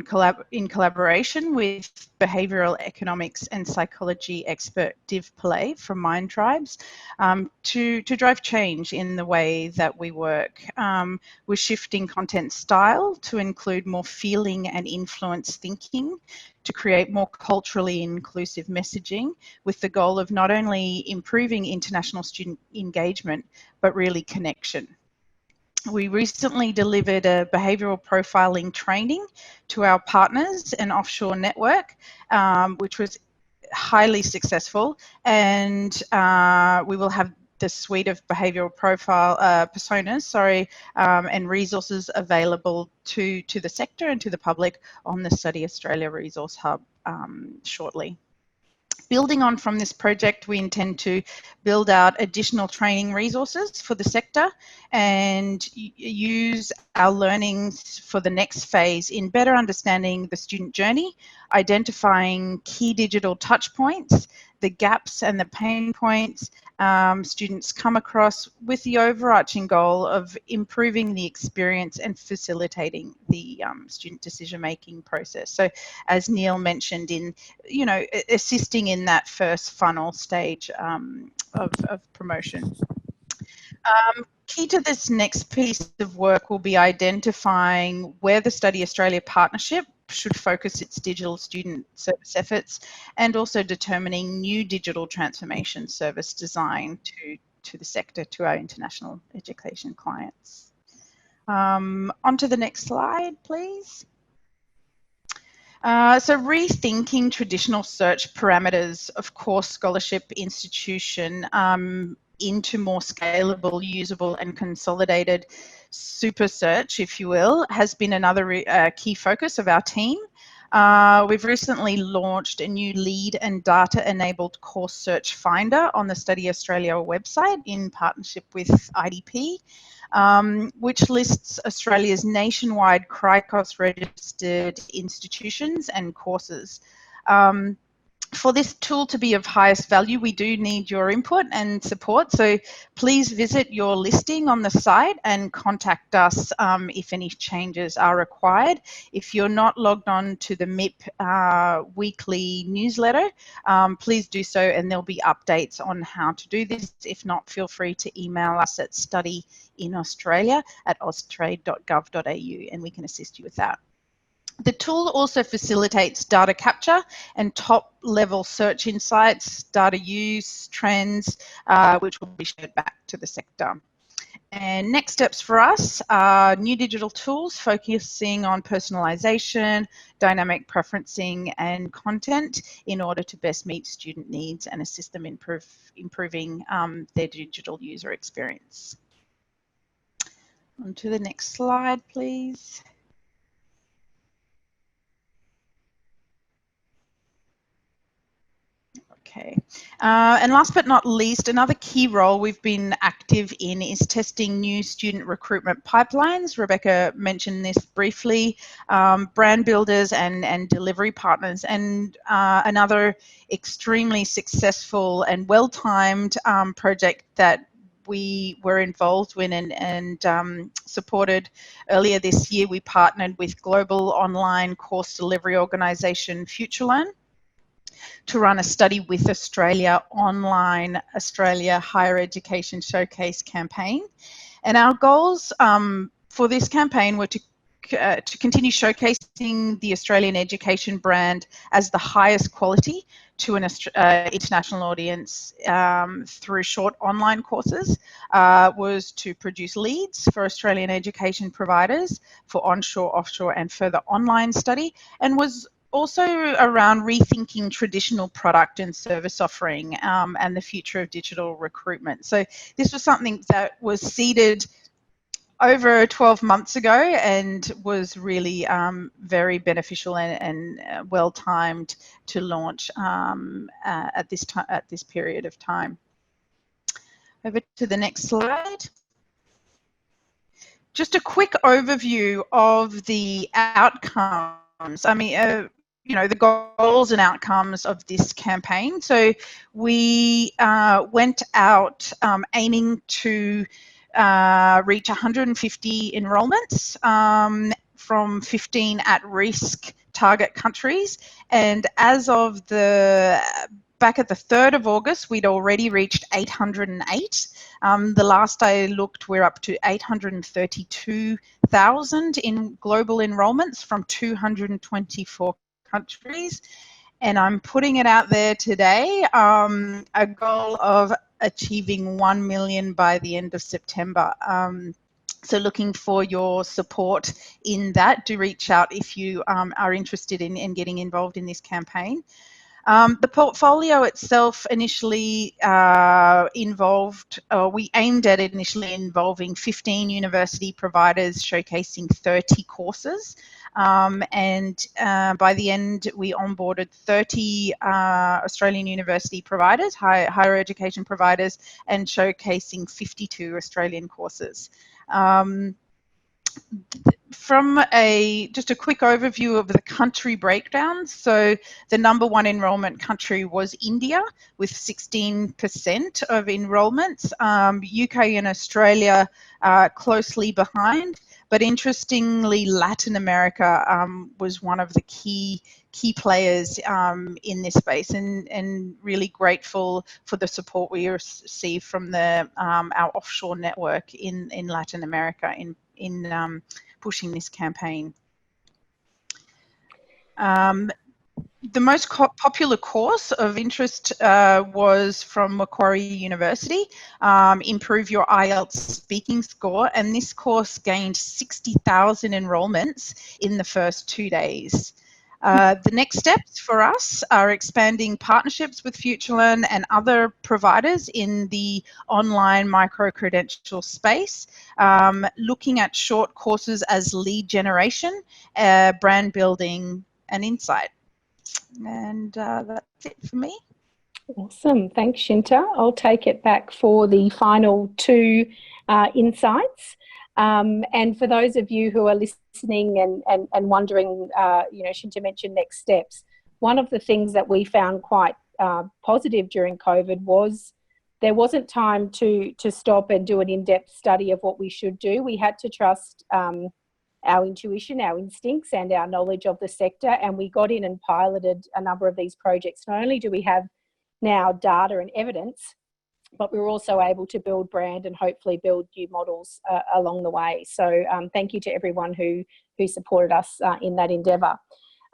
collaboration with behavioural economics and psychology expert Div Pillay from Mind Tribes to drive change in the way that we work. We're shifting content style to include more feeling and influence thinking to create more culturally inclusive messaging with the goal of not only improving international student engagement, but really connection. We recently delivered a behavioural profiling training to our partners and offshore network, which was highly successful, and we will have the suite of behavioural profile personas, and resources available to the sector and to the public on the Study Australia Resource Hub shortly. Building on from this project, we intend to build out additional training resources for the sector and use our learnings for the next phase in better understanding the student journey, identifying key digital touch points, the gaps and the pain points students come across, with the overarching goal of improving the experience and facilitating the student decision-making process. So, as Neil mentioned, in assisting in that first funnel stage of promotion. Key to this next piece of work will be identifying where the Study Australia partnership should focus its digital student service efforts, and also determining new digital transformation service design to the sector, to our international education clients. On to the next slide, please. So rethinking traditional search parameters of course scholarship institution into more scalable, usable and consolidated super search, if you will, has been another key focus of our team. We've recently launched a new lead and data enabled course search finder on the Study Australia website in partnership with IDP, which lists Australia's nationwide CRICOS registered institutions and courses. For this tool to be of highest value, we do need your input and support. So please visit your listing on the site and contact us if any changes are required. If you're not logged on to the MIP weekly newsletter, please do so, and there'll be updates on how to do this. If not, feel free to email us at studyinaustralia@austrade.gov.au and we can assist you with that. The tool also facilitates data capture and top-level search insights, data use, trends, which will be shared back to the sector. And next steps for us are new digital tools focusing on personalisation, dynamic preferencing and content in order to best meet student needs and assist them in improving their digital user experience. On to the next slide, please. Okay, and last but not least, another key role we've been active in is testing new student recruitment pipelines. Rebecca mentioned this briefly, brand builders and delivery partners, and another extremely successful and well-timed project that we were involved in and supported earlier this year. We partnered with global online course delivery organisation FutureLearn to run a Study with Australia online Australia Higher Education Showcase campaign. And our goals for this campaign were to continue showcasing the Australian education brand as the highest quality to an international audience through short online courses, was to produce leads for Australian education providers for onshore, offshore and further online study, and was also around rethinking traditional product and service offering and the future of digital recruitment. So this was something that was seeded over 12 months ago and was really very beneficial and well-timed to launch at this period of time. Over to the next slide. Just a quick overview of the outcomes. I mean, the goals and outcomes of this campaign. So we went out aiming to reach 150 enrolments from 15 at-risk target countries, and as of the back at the 3rd of August, we'd already reached 808. The last I looked, we're up to 832,000 in global enrolments from 224 countries. And I'm putting it out there today, a goal of achieving 1 million by the end of September. So looking for your support in that. Do reach out if you are interested in getting involved in this campaign. The portfolio itself initially we aimed at initially involving 15 university providers showcasing 30 courses. And by the end, we onboarded 30 Australian university providers, higher education providers, and showcasing 52 Australian courses. From just a quick overview of the country breakdown, so the #1 enrolment country was India with 16% of enrolments. UK and Australia closely behind, but interestingly, Latin America was one of the key players in this space, and really grateful for the support we receive from our offshore network in Latin America in pushing this campaign. The most popular course of interest was from Macquarie University, Improve Your IELTS Speaking Score, and this course gained 60,000 enrolments in the first 2 days. The next steps for us are expanding partnerships with FutureLearn and other providers in the online micro-credential space, looking at short courses as lead generation, brand building, and insight. And that's it for me. Awesome. Thanks, Shinta. I'll take it back for the final 2 insights. And for those of you who are listening and wondering, Shinta mentioned next steps. One of the things that we found quite positive during COVID was there wasn't time to stop and do an in-depth study of what we should do. We had to trust our intuition, our instincts, and our knowledge of the sector, and we got in and piloted a number of these projects. Not only do we have now data and evidence, but we were also able to build brand and hopefully build new models along the way. So thank you to everyone who supported us in that endeavour.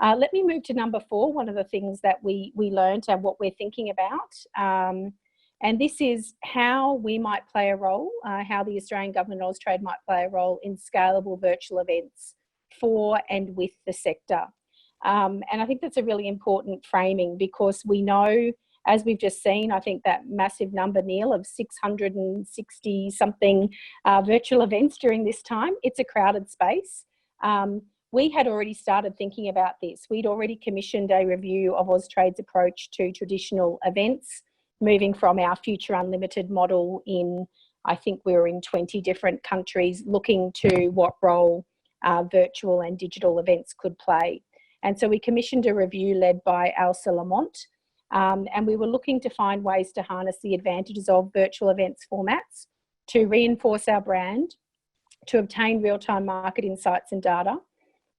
Let me move to #4, one of the things that we learned and what we're thinking about. And this is how we might play a role, how the Australian Government and Austrade might play a role in scalable virtual events for and with the sector. And I think that's a really important framing, because we know, as we've just seen, I think that massive number, Neil, of 660 something virtual events during this time, it's a crowded space. We had already started thinking about this. We'd already commissioned a review of Austrade's approach to traditional events, moving from our Future Unlimited model in, I think we were in 20 different countries, looking to what role virtual and digital events could play. And so we commissioned a review led by Elsa Lamont, and we were looking to find ways to harness the advantages of virtual events formats to reinforce our brand, to obtain real-time market insights and data,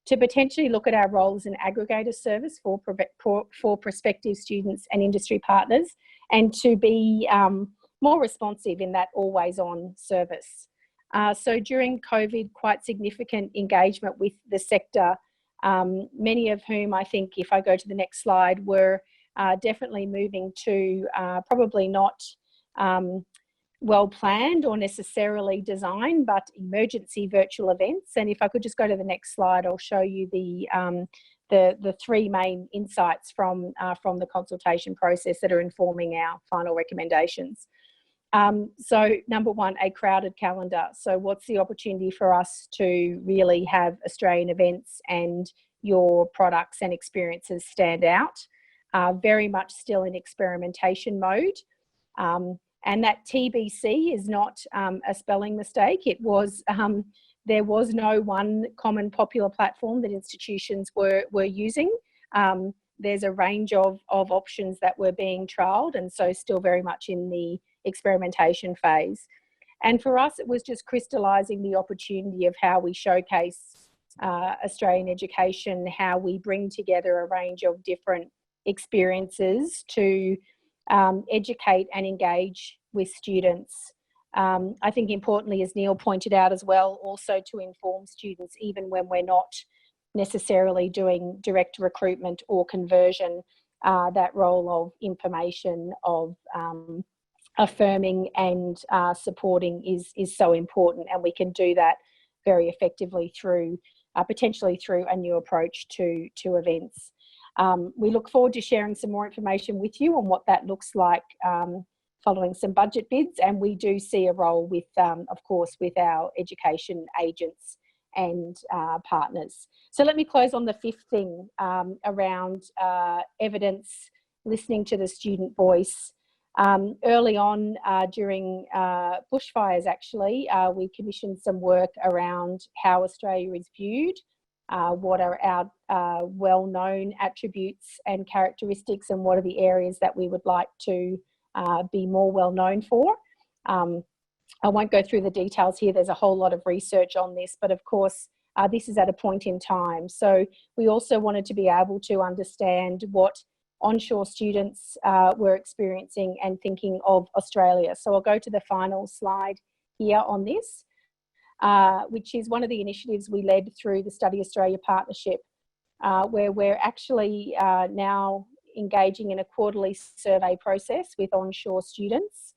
to potentially look at our role as an aggregator service for prospective students and industry partners, and to be more responsive in that always-on service. So during COVID, quite significant engagement with the sector, many of whom, I think, if I go to the next slide, were definitely moving to probably not well planned or necessarily designed, but emergency virtual events. And if I could just go to the next slide, I'll show you the 3 main insights from the consultation process that are informing our final recommendations. So #1, a crowded calendar. So what's the opportunity for us to really have Australian events and your products and experiences stand out? Very much still in experimentation mode. And that TBC is not a spelling mistake. It was, there was no one common popular platform that institutions were using. There's a range of options that were being trialled, and so still very much in the experimentation phase. And for us, it was just crystallising the opportunity of how we showcase Australian education, how we bring together a range of different experiences to educate and engage with students. I think importantly, as Neil pointed out as well, also to inform students even when we're not necessarily doing direct recruitment or conversion, that role of information, of affirming and supporting is so important, and we can do that very effectively through potentially through a new approach to events. We look forward to sharing some more information with you on what that looks like following some budget bids, and we do see a role with, of course, with our education agents and partners. So let me close on the fifth thing around evidence, listening to the student voice. Early on during bushfires, actually, we commissioned some work around how Australia is viewed, what are our well-known attributes and characteristics, and what are the areas that we would like to be more well-known for. I won't go through the details here. There's a whole lot of research on this, but of course, this is at a point in time. So we also wanted to be able to understand what onshore students were experiencing and thinking of Australia. So I'll go to the final slide here on this, which is one of the initiatives we led through the Study Australia Partnership, where we're actually now engaging in a quarterly survey process with onshore students,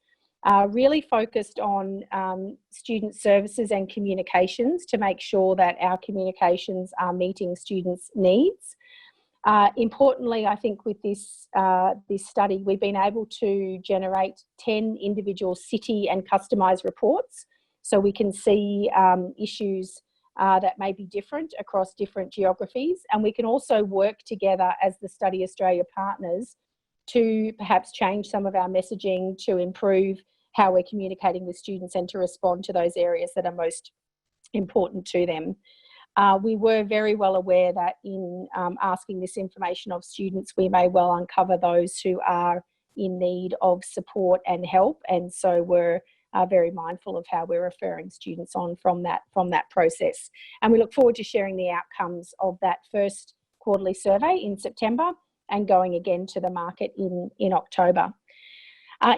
really focused on student services and communications to make sure that our communications are meeting students' needs. Importantly, I think with this study, we've been able to generate 10 individual city and customised reports, so we can see issues that may be different across different geographies, and we can also work together as the Study Australia partners to perhaps change some of our messaging to improve how we're communicating with students and to respond to those areas that are most important to them. We were very well aware that in asking this information of students, we may well uncover those who are in need of support and help, and so we're very mindful of how we're referring students on from that process. And we look forward to sharing the outcomes of that first quarterly survey in September and going again to the market in October.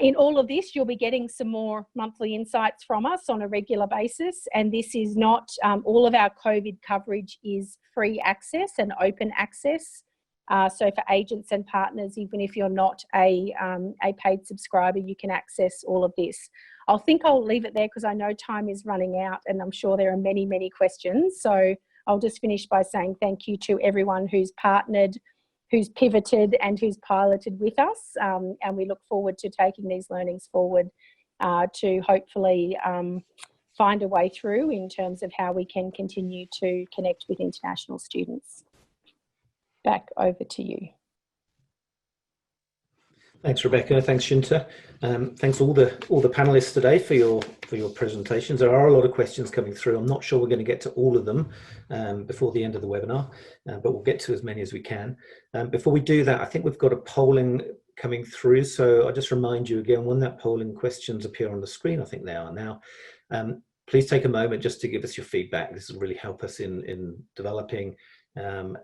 In all of this, you'll be getting some more monthly insights from us on a regular basis, and this is not, all of our COVID coverage is free access and open access. So for agents and partners, even if you're not a paid subscriber, you can access all of this. I'll leave it there because I know time is running out and I'm sure there are many, many questions. So I'll just finish by saying thank you to everyone who's partnered, who's pivoted and who's piloted with us. And we look forward to taking these learnings forward to hopefully find a way through in terms of how we can continue to connect with international students. Back over to you. Thanks, Rebecca. Thanks, Shinta. Thanks all the panelists today for your presentations. There are a lot of questions coming through. I'm not sure we're going to get to all of them before the end of the webinar, but we'll get to as many as we can. Before we do that, I think we've got a polling coming through. So I'll just remind you again, when that polling questions appear on the screen, I think they are now. Please take a moment just to give us your feedback. This will really help us in developing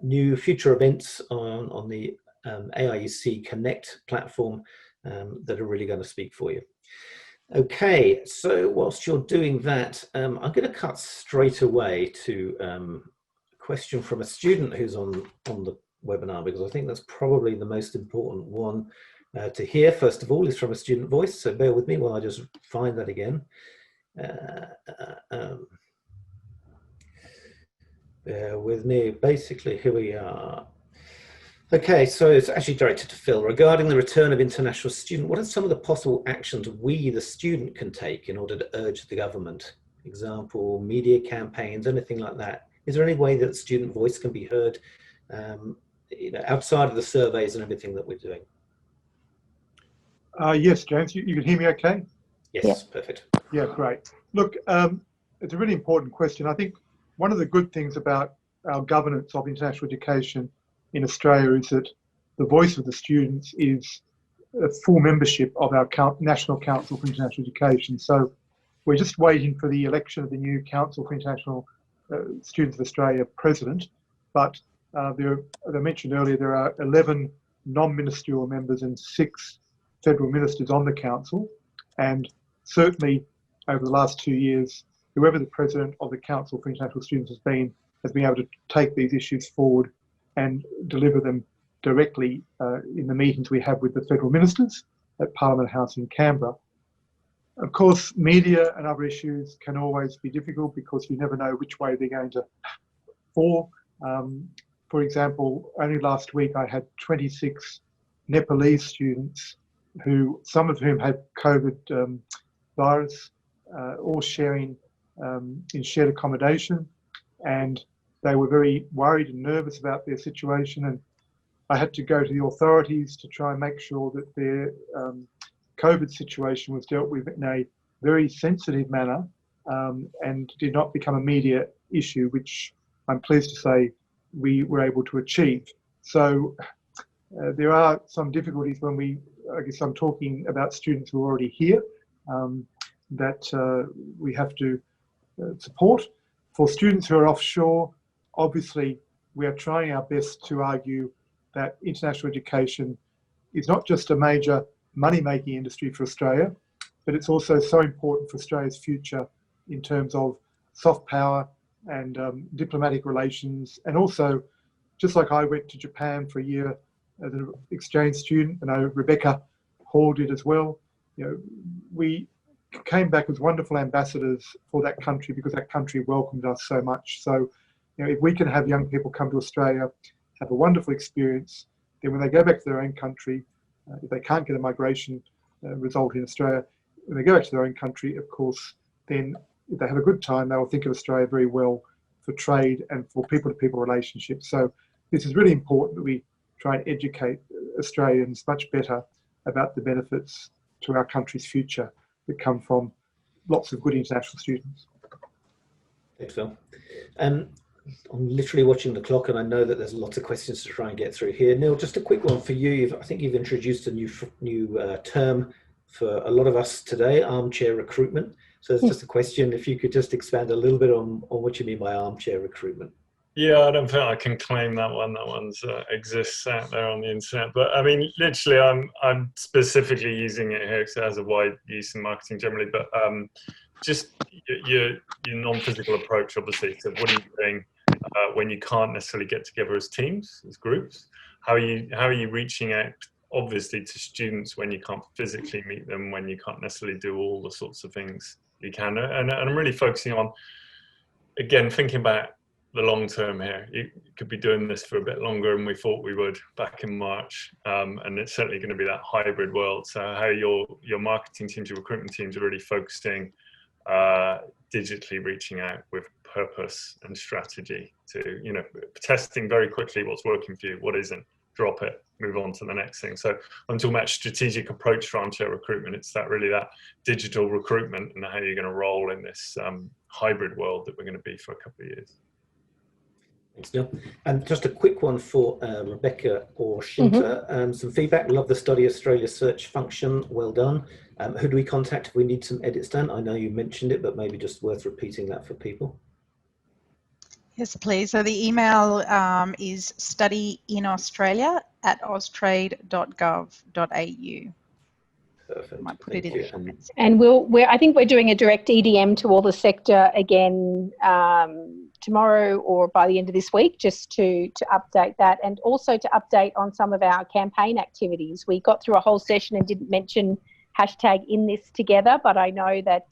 new future events on the AIEC Connect platform that are really going to speak for you. Okay, so whilst you're doing that, I'm going to cut straight away to a question from a student who's on the webinar, because I think that's probably the most important one to hear. First of all, is from a student voice, so bear with me while I just find that again. Bear with me. Basically, here we are. Okay, so it's actually directed to Phil. Regarding the return of international students, what are some of the possible actions we, the student, can take in order to urge the government? Example, media campaigns, anything like that. Is there any way that student voice can be heard, outside of the surveys and everything that we're doing? Yes, James, you can hear me okay? Yes, yeah. Perfect. Yeah, great. Look, it's a really important question. I think one of the good things about our governance of international education in Australia is that the voice of the students is a full membership of our National Council for International Education. So we're just waiting for the election of the new Council for International Students of Australia president, but as I mentioned earlier, there are 11 non-ministerial members and 6 federal ministers on the council, and certainly over the last 2 years, whoever the president of the Council for International Students has been able to take these issues forward and deliver them directly in the meetings we have with the federal ministers at Parliament House in Canberra. Of course, media and other issues can always be difficult because you never know which way they're going to fall. For example, only last week I had 26 Nepalese students some of whom had COVID virus, all sharing in shared accommodation, and they were very worried and nervous about their situation, and I had to go to the authorities to try and make sure that their COVID situation was dealt with in a very sensitive manner and did not become a media issue, which I'm pleased to say we were able to achieve. So there are some difficulties when I guess I'm talking about students who are already here that we have to support. For students who are offshore, obviously we are trying our best to argue that international education is not just a major money-making industry for Australia, but it's also so important for Australia's future in terms of soft power and diplomatic relations. And also, just like I went to Japan for a year as an exchange student, I know Rebecca Hall did as well, we came back as wonderful ambassadors for that country because that country welcomed us so much. So, if we can have young people come to Australia, have a wonderful experience, then when they go back to their own country, if they can't get a migration result in Australia, when they go back to their own country, of course, then if they have a good time, they will think of Australia very well for trade and for people-to-people relationships. So this is really important that we try and educate Australians much better about the benefits to our country's future that come from lots of good international students. Thanks, Phil. I'm literally watching the clock, and I know that there's lots of questions to try and get through here. Neil, just a quick one for you. I think you've introduced a new term for a lot of us today, armchair recruitment. So it's just a question, if you could just expand a little bit on what you mean by armchair recruitment. Yeah, I don't think I can claim that one. That one exists out there on the internet. But I mean, literally, I'm specifically using it here because it has a wide use in marketing generally. But just your non-physical approach, obviously. So what are you doing when you can't necessarily get together as teams, as groups? How are you reaching out, obviously, to students when you can't physically meet them, when you can't necessarily do all the sorts of things you can? And I'm really focusing on, again, thinking about the long term here. You could be doing this for a bit longer than we thought we would back in March, and it's certainly going to be that hybrid world. So how your marketing teams, your recruitment teams are really focusing digitally, reaching out with purpose and strategy to, testing very quickly what's working for you, what isn't, drop it, move on to the next thing. So I'm talking about strategic approach for armchair recruitment. It's that digital recruitment and how you're going to roll in this hybrid world that we're going to be for a couple of years. Thanks, Neil. And just a quick one for Rebecca or Shinta. Some feedback. Love the Study Australia search function. Well done. Who do we contact if we need some edits done? I know you mentioned it, but maybe just worth repeating that for people. Yes, please. So the email is studyinaustralia@austrade.gov.au. Perfect. Might put it in the comments. And I think we're doing a direct EDM to all the sector again tomorrow or by the end of this week, just to update that, and also to update on some of our campaign activities. We got through a whole session and didn't mention #InThisTogether, but I know that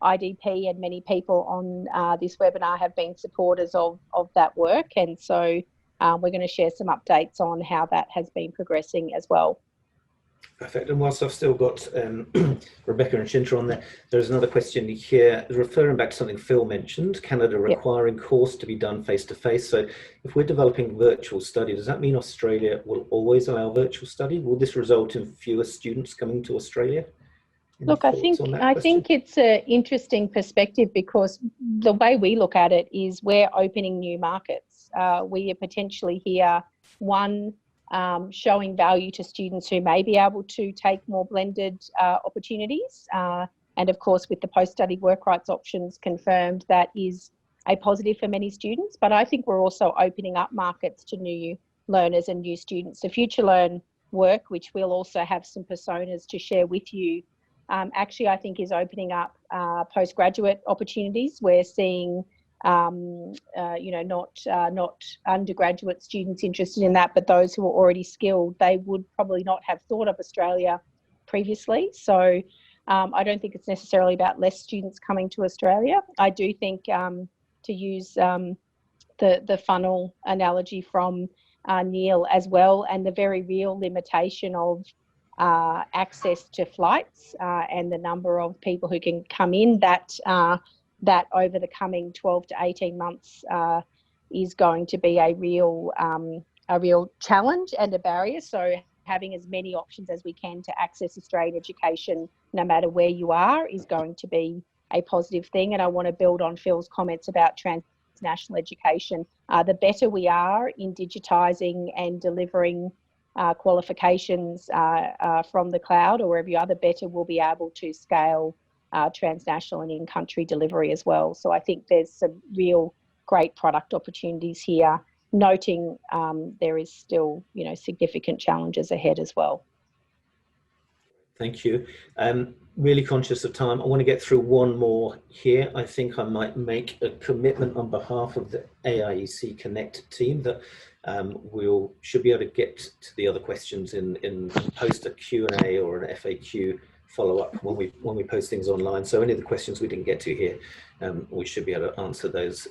IDP and many people on this webinar have been supporters of that work, and so we're going to share some updates on how that has been progressing as well. Perfect. And whilst I've still got Rebecca and Shinta on there, there's another question here referring back to something Phil mentioned, Canada requiring course to be done face-to-face. So if we're developing virtual study, does that mean Australia will always allow virtual study? Will this result in fewer students coming to Australia? Look, I think it's an interesting perspective, because the way we look at it is we're opening new markets. We are potentially here, showing value to students who may be able to take more blended opportunities. And of course, with the post-study work rights options confirmed, that is a positive for many students, but I think we're also opening up markets to new learners and new students. The Future Learn work, which we'll also have some personas to share with you, actually I think is opening up postgraduate opportunities. We're seeing not undergraduate students interested in that, but those who are already skilled, they would probably not have thought of Australia previously. So I don't think it's necessarily about less students coming to Australia. I do think, to use the funnel analogy from Neil as well, and the very real limitation of access to flights and the number of people who can come in, that over the coming 12 to 18 months is going to be a real challenge and a barrier. So having as many options as we can to access Australian education, no matter where you are, is going to be a positive thing. And I want to build on Phil's comments about transnational education. The better we are in digitising and delivering qualifications from the cloud or wherever you are, the better we'll be able to scale transnational and in-country delivery as well. So I think there's some real great product opportunities here, noting there is still, significant challenges ahead as well. Thank you. Really conscious of time. I want to get through one more here. I think I might make a commitment on behalf of the AIEC Connect team that should be able to get to the other questions in post a Q&A or an FAQ follow-up when we post things online. So any of the questions we didn't get to here, we should be able to answer those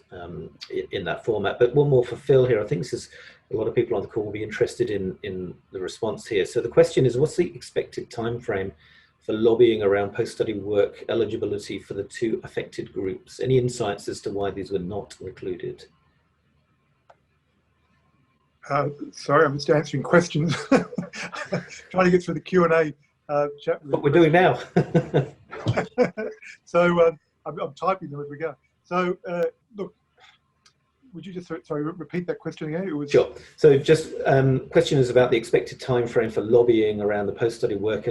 in that format. But one more for Phil here. I think this is a lot of people on the call will be interested in the response here. So the question is, what's the expected time frame for lobbying around post-study work eligibility for the two affected groups? Any insights as to why these were not included? Sorry, I'm just answering questions. Trying to get through the Q&A chat. What we're doing now. So I'm typing them as we go. So look, would you just repeat that question again? It was... Sure. So just question is about the expected time frame for lobbying around the post-study work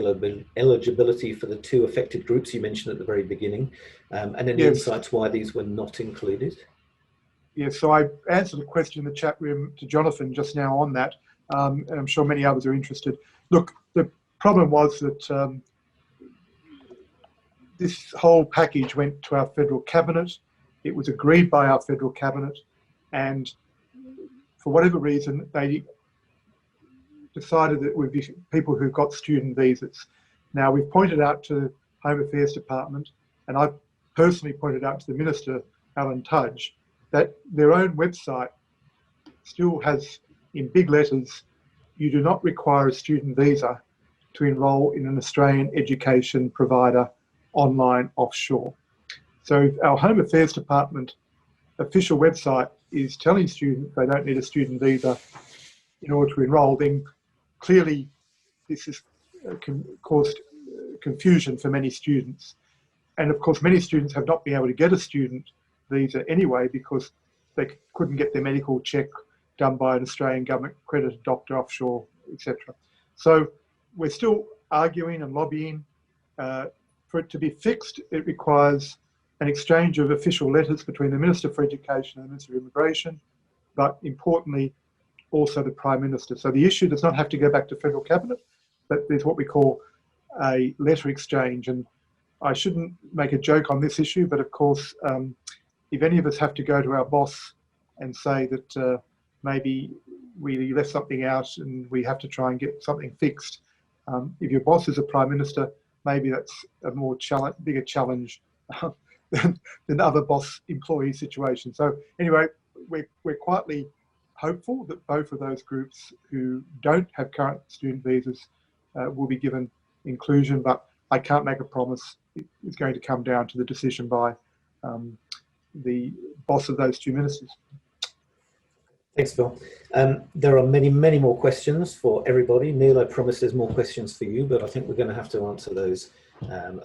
eligibility for the two affected groups you mentioned at the very beginning, and any insights why these were not included. Yes, so I answered a question in the chat room to Jonathan just now on that, and I'm sure many others are interested. Look, the problem was that this whole package went to our federal cabinet. It was agreed by our federal cabinet, and for whatever reason, they decided that it would be people who got student visas. Now, we've pointed out to Home Affairs Department, and I've personally pointed out to the Minister, Alan Tudge, that their own website still has, in big letters, you do not require a student visa to enrol in an Australian education provider online offshore. So our Home Affairs Department official website is telling students they don't need a student visa in order to enrol. Then clearly this has caused confusion for many students. And of course, many students have not been able to get a student visa anyway because they couldn't get their medical check done by an Australian government accredited doctor offshore, etc. So we're still arguing and lobbying. For it to be fixed, it requires an exchange of official letters between the Minister for Education and the Minister of Immigration, but importantly, also the Prime Minister. So the issue does not have to go back to Federal Cabinet, but there's what we call a letter exchange. And I shouldn't make a joke on this issue, but of course, if any of us have to go to our boss and say that maybe we left something out and we have to try and get something fixed, if your boss is a Prime Minister, maybe that's a more bigger challenge than other boss-employee situations. So anyway, we're quietly hopeful that both of those groups who don't have current student visas will be given inclusion, but I can't make a promise. It's going to come down to the decision by the boss of those two ministers. Thanks, Phil. There are many, many more questions for everybody. Neil, I promise there's more questions for you, but I think we're going to have to answer those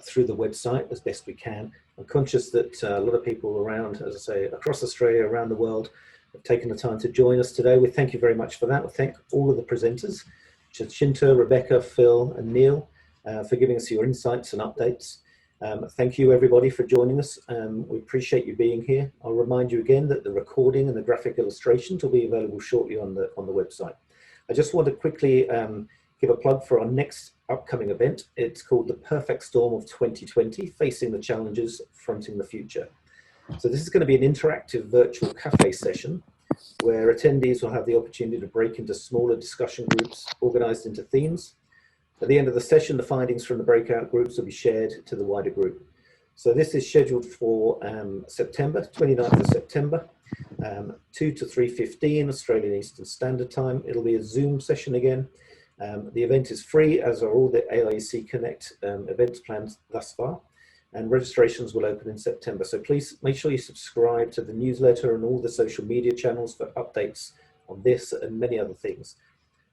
through the website as best we can. I'm conscious that a lot of people around, as I say, across Australia, around the world, have taken the time to join us today. We thank you very much for that. We thank all of the presenters, Jacinta, Rebecca, Phil, and Neil, for giving us your insights and updates. Thank you everybody for joining us. We appreciate you being here. I'll remind you again that the recording and the graphic illustrations will be available shortly on the website. I just want to quickly give a plug for our next upcoming event. It's called The Perfect Storm of 2020, Facing the Challenges, Fronting the Future. So this is going to be an interactive virtual cafe session where attendees will have the opportunity to break into smaller discussion groups organized into themes. At the end of the session, the findings from the breakout groups will be shared to the wider group. So this is scheduled for September, 29th of September, 2 to 3:15 Australian Eastern Standard Time. It'll be a Zoom session again. The event is free, as are all the AIEC Connect events planned thus far, and registrations will open in September. So please make sure you subscribe to the newsletter and all the social media channels for updates on this and many other things.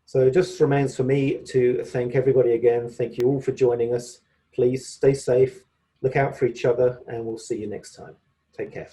So it just remains for me to thank everybody again. Thank you all for joining us. Please stay safe, look out for each other, and we'll see you next time. Take care.